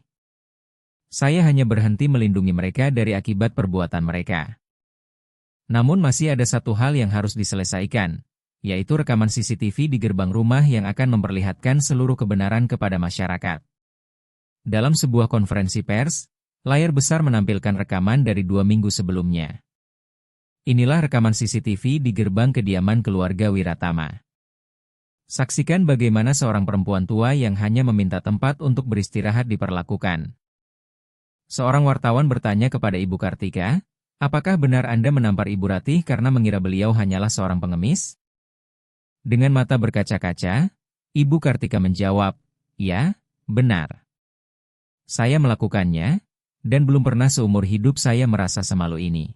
Saya hanya berhenti melindungi mereka dari akibat perbuatan mereka. Namun masih ada satu hal yang harus diselesaikan, yaitu rekaman CCTV di gerbang rumah yang akan memperlihatkan seluruh kebenaran kepada masyarakat. Dalam sebuah konferensi pers, layar besar menampilkan rekaman dari 2 minggu sebelumnya. Inilah rekaman CCTV di gerbang kediaman keluarga Wiratama. Saksikan bagaimana seorang perempuan tua yang hanya meminta tempat untuk beristirahat diperlakukan. Seorang wartawan bertanya kepada Ibu Kartika, apakah benar Anda menampar Ibu Ratih karena mengira beliau hanyalah seorang pengemis? Dengan mata berkaca-kaca, Ibu Kartika menjawab, ya, benar. Saya melakukannya, dan belum pernah seumur hidup saya merasa semalu ini.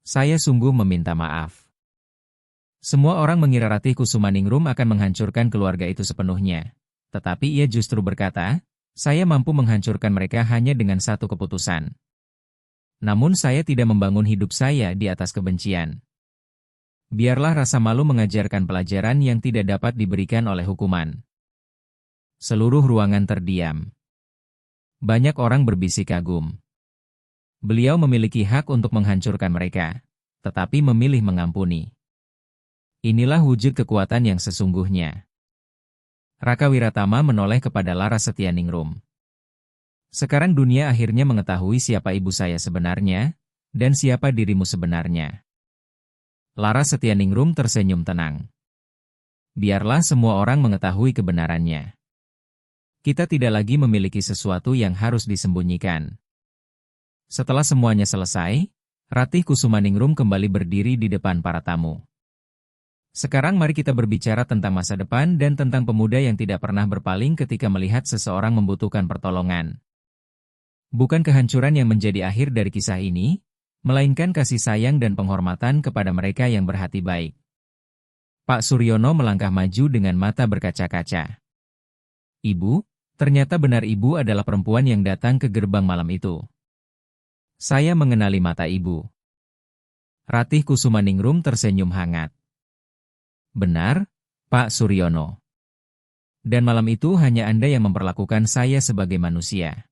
Saya sungguh meminta maaf. Semua orang mengira Ratih Kusumaningrum akan menghancurkan keluarga itu sepenuhnya. Tetapi ia justru berkata, saya mampu menghancurkan mereka hanya dengan satu keputusan. Namun saya tidak membangun hidup saya di atas kebencian. Biarlah rasa malu mengajarkan pelajaran yang tidak dapat diberikan oleh hukuman. Seluruh ruangan terdiam. Banyak orang berbisik kagum. Beliau memiliki hak untuk menghancurkan mereka, tetapi memilih mengampuni. Inilah wujud kekuatan yang sesungguhnya. Raka Wiratama menoleh kepada Laras Setianingrum. Sekarang dunia akhirnya mengetahui siapa ibu saya sebenarnya, dan siapa dirimu sebenarnya. Laras Setianingrum tersenyum tenang. Biarlah semua orang mengetahui kebenarannya. Kita tidak lagi memiliki sesuatu yang harus disembunyikan. Setelah semuanya selesai, Ratih Kusumaningrum kembali berdiri di depan para tamu. Sekarang mari kita berbicara tentang masa depan dan tentang pemuda yang tidak pernah berpaling ketika melihat seseorang membutuhkan pertolongan. Bukan kehancuran yang menjadi akhir dari kisah ini, melainkan kasih sayang dan penghormatan kepada mereka yang berhati baik. Pak Suryono melangkah maju dengan mata berkaca-kaca. Ibu, ternyata benar ibu adalah perempuan yang datang ke gerbang malam itu. Saya mengenali mata ibu. Ratih Kusumaningrum tersenyum hangat. Benar, Pak Suryono. Dan malam itu hanya Anda yang memperlakukan saya sebagai manusia.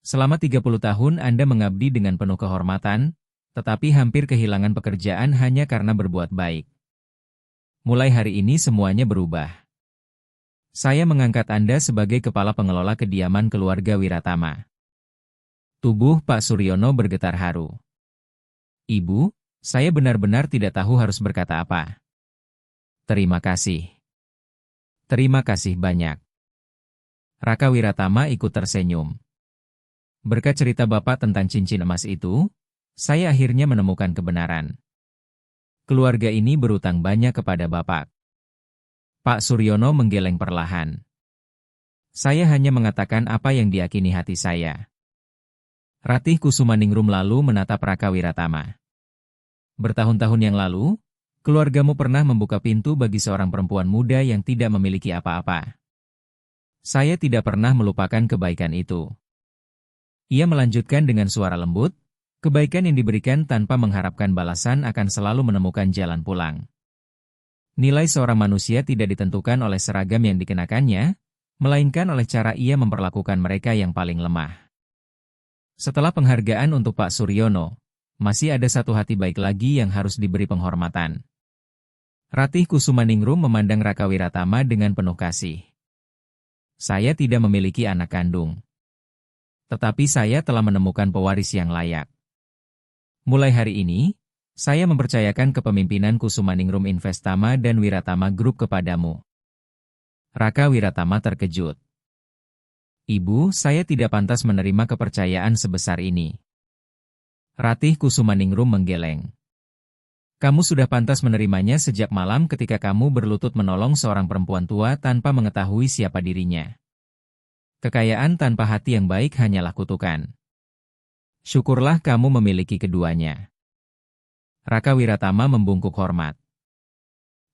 Selama 30 tahun Anda mengabdi dengan penuh kehormatan, tetapi hampir kehilangan pekerjaan hanya karena berbuat baik. Mulai hari ini semuanya berubah. Saya mengangkat Anda sebagai kepala pengelola kediaman keluarga Wiratama. Tubuh Pak Suryono bergetar haru. Ibu, Saya benar-benar tidak tahu harus berkata apa. Terima kasih. Terima kasih banyak. Raka Wiratama ikut tersenyum. Berkat cerita Bapak tentang cincin emas itu, saya akhirnya menemukan kebenaran. Keluarga ini berutang banyak kepada Bapak. Pak Suryono menggeleng perlahan. Saya hanya mengatakan apa yang diyakini hati saya. Ratih Kusumaningrum lalu menatap Raka Wiratama. Bertahun-tahun yang lalu, keluargamu pernah membuka pintu bagi seorang perempuan muda yang tidak memiliki apa-apa. Saya tidak pernah melupakan kebaikan itu. Ia melanjutkan dengan suara lembut, kebaikan yang diberikan tanpa mengharapkan balasan akan selalu menemukan jalan pulang. Nilai seorang manusia tidak ditentukan oleh seragam yang dikenakannya, melainkan oleh cara ia memperlakukan mereka yang paling lemah. Setelah penghargaan untuk Pak Suryono, masih ada satu hati baik lagi yang harus diberi penghormatan. Ratih Kusumaningrum memandang Raka Wiratama dengan penuh kasih. Saya tidak memiliki anak kandung. Tetapi saya telah menemukan pewaris yang layak. Mulai hari ini, saya mempercayakan kepemimpinan Kusumaningrum Investama dan Wiratama Group kepadamu. Raka Wiratama terkejut. Ibu, saya tidak pantas menerima kepercayaan sebesar ini. Ratih Kusumaningrum menggeleng. Kamu sudah pantas menerimanya sejak malam ketika kamu berlutut menolong seorang perempuan tua tanpa mengetahui siapa dirinya. Kekayaan tanpa hati yang baik hanyalah kutukan. Syukurlah kamu memiliki keduanya. Raka Wiratama membungkuk hormat.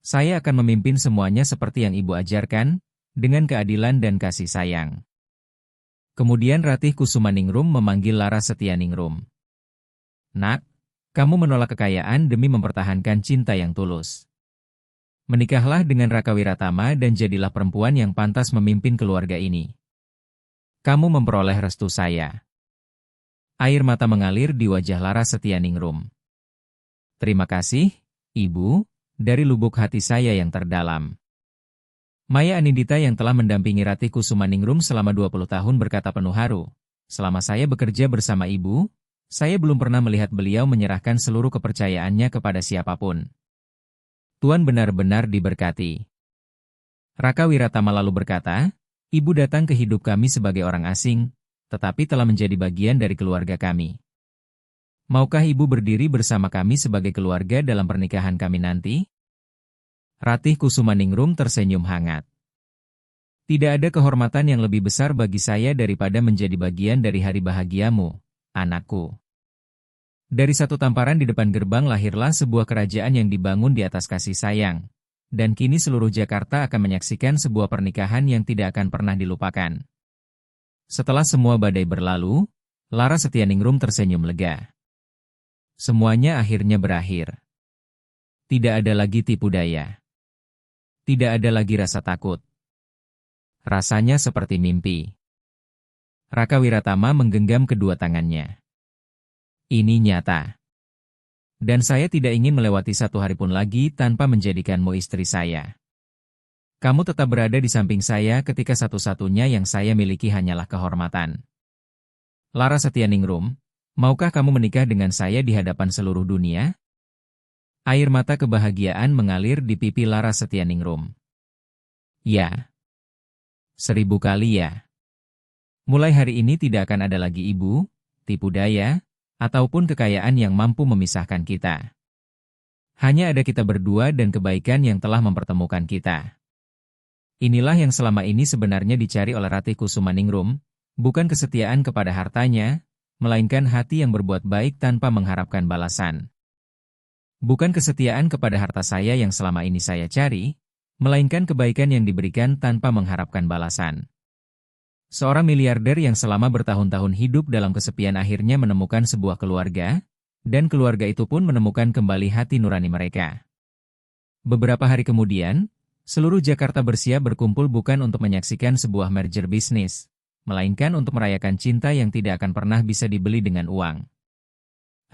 Saya akan memimpin semuanya seperti yang ibu ajarkan, dengan keadilan dan kasih sayang. Kemudian Ratih Kusumaningrum memanggil Laras Setianingrum. Nak, kamu menolak kekayaan demi mempertahankan cinta yang tulus. Menikahlah dengan Raka Wiratama dan jadilah perempuan yang pantas memimpin keluarga ini. Kamu memperoleh restu saya. Air mata mengalir di wajah Laras Setianingrum. Terima kasih, Ibu, dari lubuk hati saya yang terdalam. Maya Anindita yang telah mendampingi Ratih Kusumaningrum selama 20 tahun berkata penuh haru. Selama saya bekerja bersama Ibu, saya belum pernah melihat beliau menyerahkan seluruh kepercayaannya kepada siapapun. Tuan benar-benar diberkati. Raka Wiratama lalu berkata, Ibu datang ke hidup kami sebagai orang asing, tetapi telah menjadi bagian dari keluarga kami. Maukah Ibu berdiri bersama kami sebagai keluarga dalam pernikahan kami nanti? Ratih Kusumaningrum tersenyum hangat. Tidak ada kehormatan yang lebih besar bagi saya daripada menjadi bagian dari hari bahagiamu, anakku. Dari satu tamparan di depan gerbang lahirlah sebuah kerajaan yang dibangun di atas kasih sayang. Dan kini seluruh Jakarta akan menyaksikan sebuah pernikahan yang tidak akan pernah dilupakan. Setelah semua badai berlalu, Laras Setianingrum tersenyum lega. Semuanya akhirnya berakhir. Tidak ada lagi tipu daya. Tidak ada lagi rasa takut. Rasanya seperti mimpi. Raka Wiratama menggenggam kedua tangannya. Ini nyata. Dan saya tidak ingin melewati satu hari pun lagi tanpa menjadikanmu istri saya. Kamu tetap berada di samping saya ketika satu-satunya yang saya miliki hanyalah kehormatan. Laras Setianingrum, maukah kamu menikah dengan saya di hadapan seluruh dunia? Air mata kebahagiaan mengalir di pipi Laras Setianingrum. Ya. 1000 kali ya. Mulai hari ini tidak akan ada lagi ibu, tipu daya, ataupun kekayaan yang mampu memisahkan kita. Hanya ada kita berdua dan kebaikan yang telah mempertemukan kita. Inilah yang selama ini sebenarnya dicari oleh Ratih Kusumaningrum, bukan kesetiaan kepada hartanya, melainkan hati yang berbuat baik tanpa mengharapkan balasan. Bukan kesetiaan kepada harta saya yang selama ini saya cari, melainkan kebaikan yang diberikan tanpa mengharapkan balasan. Seorang miliarder yang selama bertahun-tahun hidup dalam kesepian akhirnya menemukan sebuah keluarga, dan keluarga itu pun menemukan kembali hati nurani mereka. Beberapa hari kemudian, seluruh Jakarta bersiap berkumpul bukan untuk menyaksikan sebuah merger bisnis, melainkan untuk merayakan cinta yang tidak akan pernah bisa dibeli dengan uang.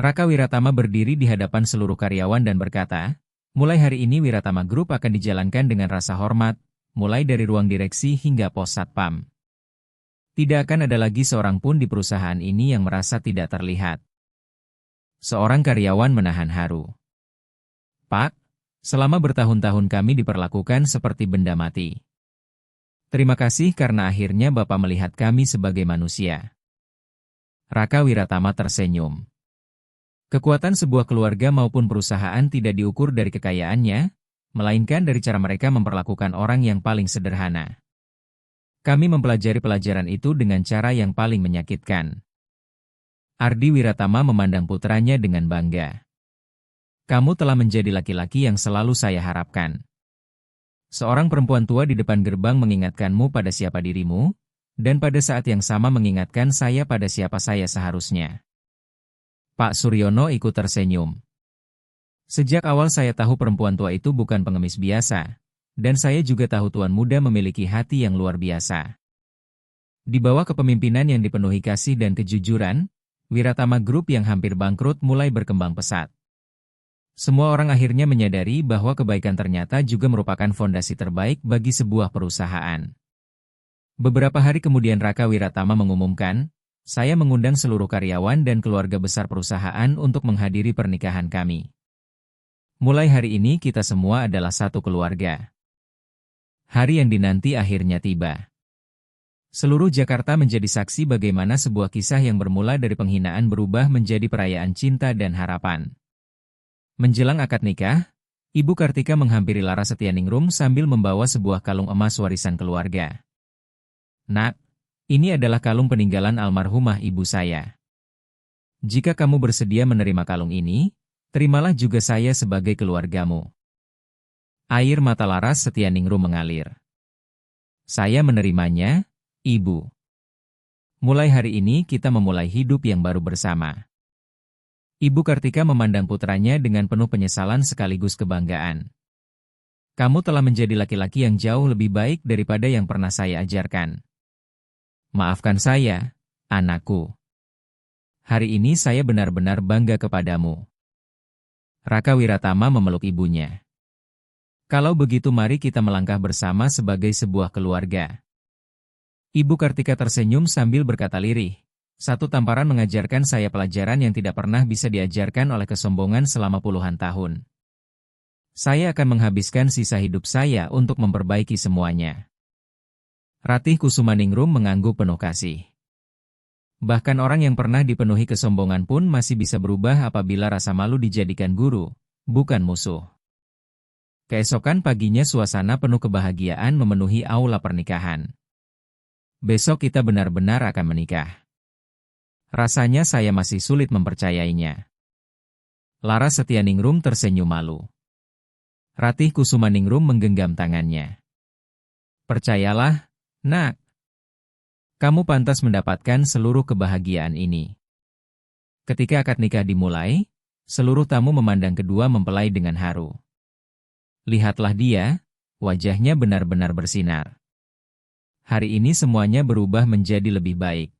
Raka Wiratama berdiri di hadapan seluruh karyawan dan berkata, mulai hari ini Wiratama Group akan dijalankan dengan rasa hormat, mulai dari ruang direksi hingga pos satpam. Tidak akan ada lagi seorang pun di perusahaan ini yang merasa tidak terlihat. Seorang karyawan menahan haru. Pak, selama bertahun-tahun kami diperlakukan seperti benda mati. Terima kasih karena akhirnya Bapak melihat kami sebagai manusia. Raka Wiratama tersenyum. Kekuatan sebuah keluarga maupun perusahaan tidak diukur dari kekayaannya, melainkan dari cara mereka memperlakukan orang yang paling sederhana. Kami mempelajari pelajaran itu dengan cara yang paling menyakitkan. Ardi Wiratama memandang putranya dengan bangga. Kamu telah menjadi laki-laki yang selalu saya harapkan. Seorang perempuan tua di depan gerbang mengingatkanmu pada siapa dirimu, dan pada saat yang sama mengingatkan saya pada siapa saya seharusnya. Pak Suryono ikut tersenyum. Sejak awal saya tahu perempuan tua itu bukan pengemis biasa, dan saya juga tahu tuan muda memiliki hati yang luar biasa. Di bawah kepemimpinan yang dipenuhi kasih dan kejujuran, Wiratama Group yang hampir bangkrut mulai berkembang pesat. Semua orang akhirnya menyadari bahwa kebaikan ternyata juga merupakan fondasi terbaik bagi sebuah perusahaan. Beberapa hari kemudian Raka Wiratama mengumumkan, saya mengundang seluruh karyawan dan keluarga besar perusahaan untuk menghadiri pernikahan kami. Mulai hari ini kita semua adalah satu keluarga. Hari yang dinanti akhirnya tiba. Seluruh Jakarta menjadi saksi bagaimana sebuah kisah yang bermula dari penghinaan berubah menjadi perayaan cinta dan harapan. Menjelang akad nikah, Ibu Kartika menghampiri Laras Setianingrum sambil membawa sebuah kalung emas warisan keluarga. Nak, ini adalah kalung peninggalan almarhumah ibu saya. Jika kamu bersedia menerima kalung ini, terimalah juga saya sebagai keluargamu. Air mata Laras Setianingrum mengalir. Saya menerimanya, Ibu. Mulai hari ini kita memulai hidup yang baru bersama. Ibu Kartika memandang putranya dengan penuh penyesalan sekaligus kebanggaan. Kamu telah menjadi laki-laki yang jauh lebih baik daripada yang pernah saya ajarkan. Maafkan saya, anakku. Hari ini saya benar-benar bangga kepadamu. Raka Wiratama memeluk ibunya. Kalau begitu mari kita melangkah bersama sebagai sebuah keluarga. Ibu Kartika tersenyum sambil berkata lirih. Satu tamparan mengajarkan saya pelajaran yang tidak pernah bisa diajarkan oleh kesombongan selama puluhan tahun. Saya akan menghabiskan sisa hidup saya untuk memperbaiki semuanya. Ratih Kusumaningrum mengangguk penuh kasih. Bahkan orang yang pernah dipenuhi kesombongan pun masih bisa berubah apabila rasa malu dijadikan guru, bukan musuh. Keesokan paginya suasana penuh kebahagiaan memenuhi aula pernikahan. Besok kita benar-benar akan menikah. Rasanya saya masih sulit mempercayainya. Laras Setianingrum tersenyum malu. Ratih Kusumaningrum menggenggam tangannya. Percayalah, Nak. Kamu pantas mendapatkan seluruh kebahagiaan ini. Ketika akad nikah dimulai, seluruh tamu memandang kedua mempelai dengan haru. Lihatlah dia, wajahnya benar-benar bersinar. Hari ini semuanya berubah menjadi lebih baik.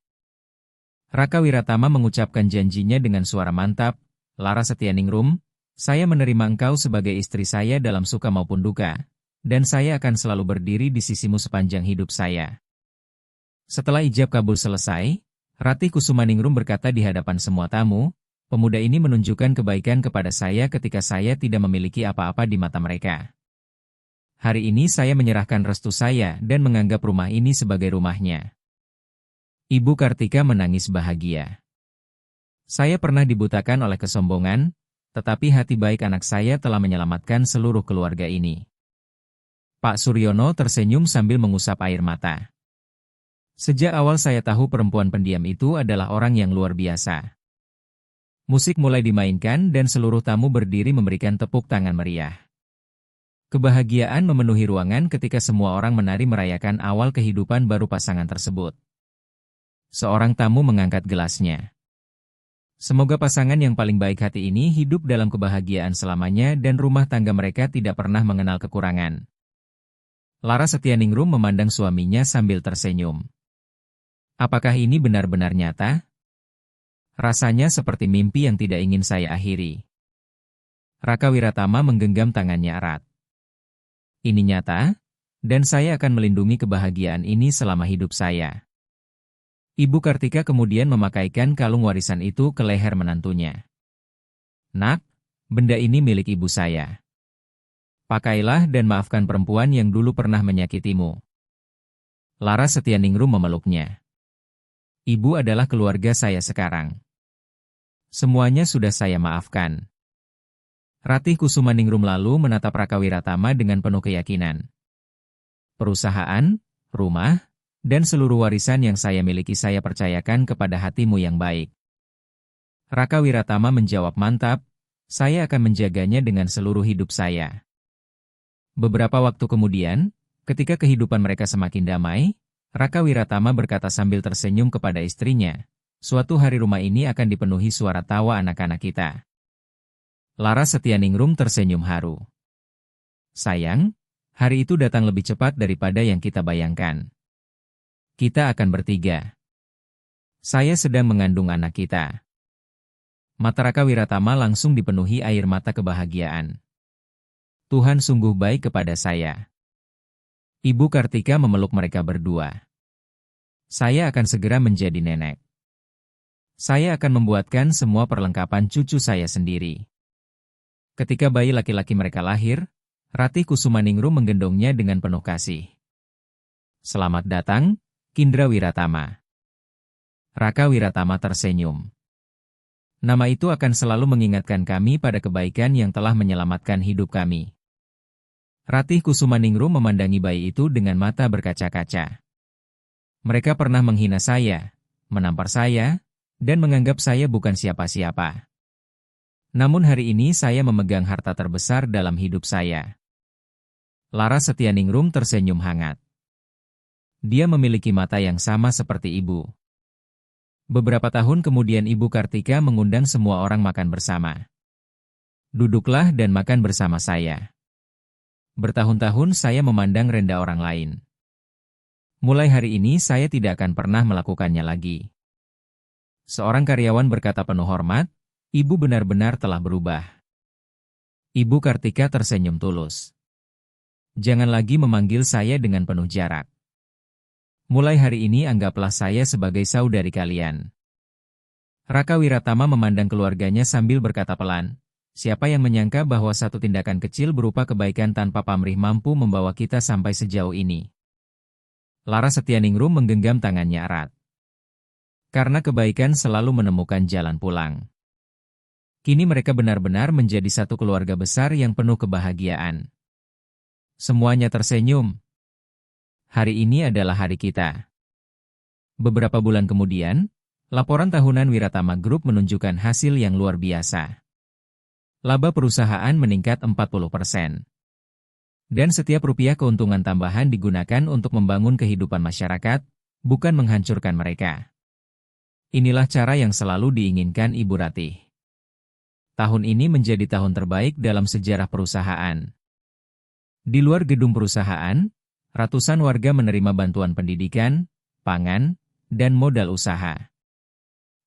Raka Wiratama mengucapkan janjinya dengan suara mantap, Laras Setianingrum, saya menerima engkau sebagai istri saya dalam suka maupun duka, dan saya akan selalu berdiri di sisimu sepanjang hidup saya. Setelah ijab kabul selesai, Ratih Kusumaningrum berkata di hadapan semua tamu, pemuda ini menunjukkan kebaikan kepada saya ketika saya tidak memiliki apa-apa di mata mereka. Hari ini saya menyerahkan restu saya dan menganggap rumah ini sebagai rumahnya. Ibu Kartika menangis bahagia. Saya pernah dibutakan oleh kesombongan, tetapi hati baik anak saya telah menyelamatkan seluruh keluarga ini. Pak Suryono tersenyum sambil mengusap air mata. Sejak awal saya tahu perempuan pendiam itu adalah orang yang luar biasa. Musik mulai dimainkan dan seluruh tamu berdiri memberikan tepuk tangan meriah. Kebahagiaan memenuhi ruangan ketika semua orang menari merayakan awal kehidupan baru pasangan tersebut. Seorang tamu mengangkat gelasnya. Semoga pasangan yang paling baik hati ini hidup dalam kebahagiaan selamanya dan rumah tangga mereka tidak pernah mengenal kekurangan. Laras Setianingrum memandang suaminya sambil tersenyum. Apakah ini benar-benar nyata? Rasanya seperti mimpi yang tidak ingin saya akhiri. Raka Wiratama menggenggam tangannya erat. Ini nyata, dan saya akan melindungi kebahagiaan ini selama hidup saya. Ibu Kartika kemudian memakaikan kalung warisan itu ke leher menantunya. "Nak, benda ini milik ibu saya. Pakailah dan maafkan perempuan yang dulu pernah menyakitimu." Laras Setyaningrum memeluknya. "Ibu adalah keluarga saya sekarang. Semuanya sudah saya maafkan." Ratih Kusumaningrum lalu menatap Raka Wiratama dengan penuh keyakinan. "Perusahaan, rumah, dan seluruh warisan yang saya miliki saya percayakan kepada hatimu yang baik." Raka Wiratama menjawab, "Mantap, saya akan menjaganya dengan seluruh hidup saya." Beberapa waktu kemudian, ketika kehidupan mereka semakin damai, Raka Wiratama berkata sambil tersenyum kepada istrinya, "Suatu hari rumah ini akan dipenuhi suara tawa anak-anak kita." Laras Setyaningrum tersenyum haru. "Sayang, hari itu datang lebih cepat daripada yang kita bayangkan. Kita akan bertiga. Saya sedang mengandung anak kita." Mata Raka Wiratama langsung dipenuhi air mata kebahagiaan. "Tuhan sungguh baik kepada saya." Ibu Kartika memeluk mereka berdua. "Saya akan segera menjadi nenek. Saya akan membuatkan semua perlengkapan cucu saya sendiri." Ketika bayi laki-laki mereka lahir, Ratih Kusumaningrum menggendongnya dengan penuh kasih. "Selamat datang, Kindra Wiratama." Raka Wiratama tersenyum. "Nama itu akan selalu mengingatkan kami pada kebaikan yang telah menyelamatkan hidup kami." Ratih Kusumaningrum memandangi bayi itu dengan mata berkaca-kaca. "Mereka pernah menghina saya, menampar saya, dan menganggap saya bukan siapa-siapa. Namun hari ini saya memegang harta terbesar dalam hidup saya." Laras Setyaningrum tersenyum hangat. Dia memiliki mata yang sama seperti ibu. Beberapa tahun kemudian Ibu Kartika mengundang semua orang makan bersama. "Duduklah dan makan bersama saya. Bertahun-tahun saya memandang rendah orang lain. Mulai hari ini saya tidak akan pernah melakukannya lagi." Seorang karyawan berkata penuh hormat, "Ibu benar-benar telah berubah." Ibu Kartika tersenyum tulus. "Jangan lagi memanggil saya dengan penuh jarak. Mulai hari ini anggaplah saya sebagai saudari kalian." Raka Wiratama memandang keluarganya sambil berkata pelan, "Siapa yang menyangka bahwa satu tindakan kecil berupa kebaikan tanpa pamrih mampu membawa kita sampai sejauh ini." Laras Setyaningrum menggenggam tangannya erat. Karena kebaikan selalu menemukan jalan pulang. Kini mereka benar-benar menjadi satu keluarga besar yang penuh kebahagiaan. Semuanya tersenyum. Hari ini adalah hari kita. Beberapa bulan kemudian, laporan tahunan Wiratama Group menunjukkan hasil yang luar biasa. Laba perusahaan meningkat 40%. Dan setiap rupiah keuntungan tambahan digunakan untuk membangun kehidupan masyarakat, bukan menghancurkan mereka. Inilah cara yang selalu diinginkan Ibu Ratih. Tahun ini menjadi tahun terbaik dalam sejarah perusahaan. Di luar gedung perusahaan, ratusan warga menerima bantuan pendidikan, pangan, dan modal usaha.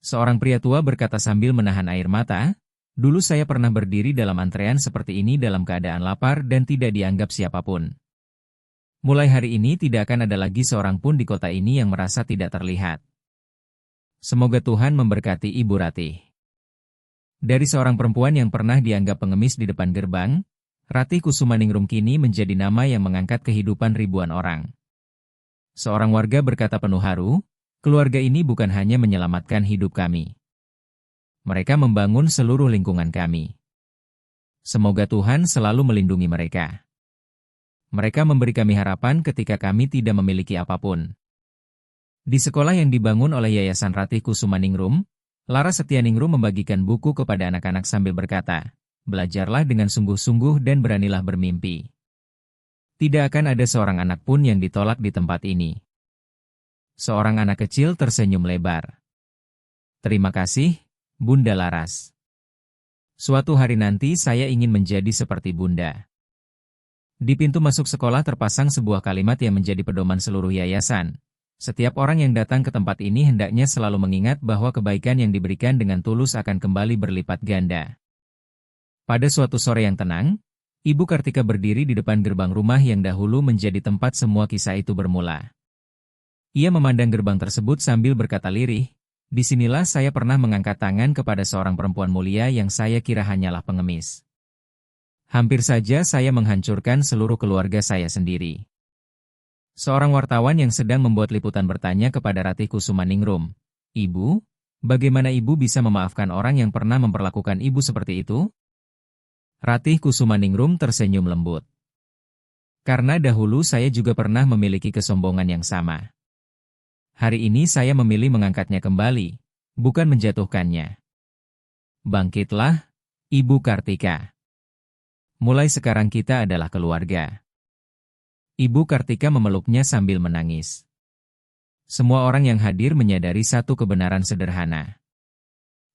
Seorang pria tua berkata sambil menahan air mata, "Dulu saya pernah berdiri dalam antrean seperti ini dalam keadaan lapar dan tidak dianggap siapapun. Mulai hari ini tidak akan ada lagi seorang pun di kota ini yang merasa tidak terlihat." Semoga Tuhan memberkati Ibu Ratih. Dari seorang perempuan yang pernah dianggap pengemis di depan gerbang, Ratih Kusumaningrum kini menjadi nama yang mengangkat kehidupan ribuan orang. Seorang warga berkata penuh haru, "Keluarga ini bukan hanya menyelamatkan hidup kami. Mereka membangun seluruh lingkungan kami. Semoga Tuhan selalu melindungi mereka. Mereka memberi kami harapan ketika kami tidak memiliki apapun." Di sekolah yang dibangun oleh Yayasan Ratih Kusumaningrum, Laras Setyaningrum membagikan buku kepada anak-anak sambil berkata, "Belajarlah dengan sungguh-sungguh dan beranilah bermimpi. Tidak akan ada seorang anak pun yang ditolak di tempat ini." Seorang anak kecil tersenyum lebar. "Terima kasih, Bunda Laras. Suatu hari nanti saya ingin menjadi seperti Bunda." Di pintu masuk sekolah terpasang sebuah kalimat yang menjadi pedoman seluruh yayasan. Setiap orang yang datang ke tempat ini hendaknya selalu mengingat bahwa kebaikan yang diberikan dengan tulus akan kembali berlipat ganda. Pada suatu sore yang tenang, Ibu Kartika berdiri di depan gerbang rumah yang dahulu menjadi tempat semua kisah itu bermula. Ia memandang gerbang tersebut sambil berkata lirih, Disinilah saya pernah mengangkat tangan kepada seorang perempuan mulia yang saya kira hanyalah pengemis. Hampir saja saya menghancurkan seluruh keluarga saya sendiri. Seorang wartawan yang sedang membuat liputan bertanya kepada Ratih Kusumaningrum, "Ibu, bagaimana ibu bisa memaafkan orang yang pernah memperlakukan ibu seperti itu?" Ratih Kusumaningrum tersenyum lembut. "Karena dahulu saya juga pernah memiliki kesombongan yang sama. Hari ini saya memilih mengangkatnya kembali, bukan menjatuhkannya. Bangkitlah, Ibu Kartika. Mulai sekarang kita adalah keluarga." Ibu Kartika memeluknya sambil menangis. Semua orang yang hadir menyadari satu kebenaran sederhana.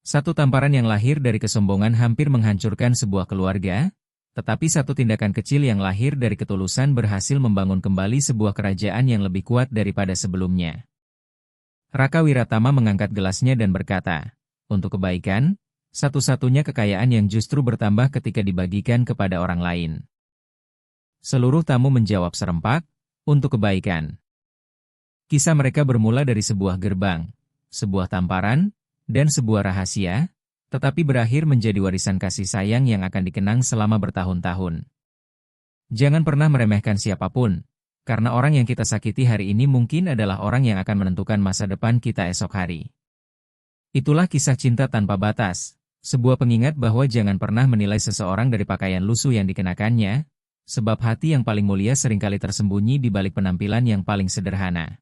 Satu tamparan yang lahir dari kesombongan hampir menghancurkan sebuah keluarga, tetapi satu tindakan kecil yang lahir dari ketulusan berhasil membangun kembali sebuah kerajaan yang lebih kuat daripada sebelumnya. Raka Wiratama mengangkat gelasnya dan berkata, "Untuk kebaikan, satu-satunya kekayaan yang justru bertambah ketika dibagikan kepada orang lain." Seluruh tamu menjawab serempak, "Untuk kebaikan." Kisah mereka bermula dari sebuah gerbang, sebuah tamparan, dan sebuah rahasia, tetapi berakhir menjadi warisan kasih sayang yang akan dikenang selama bertahun-tahun. Jangan pernah meremehkan siapapun, karena orang yang kita sakiti hari ini mungkin adalah orang yang akan menentukan masa depan kita esok hari. Itulah kisah cinta tanpa batas, sebuah pengingat bahwa jangan pernah menilai seseorang dari pakaian lusuh yang dikenakannya, sebab hati yang paling mulia seringkali tersembunyi di balik penampilan yang paling sederhana.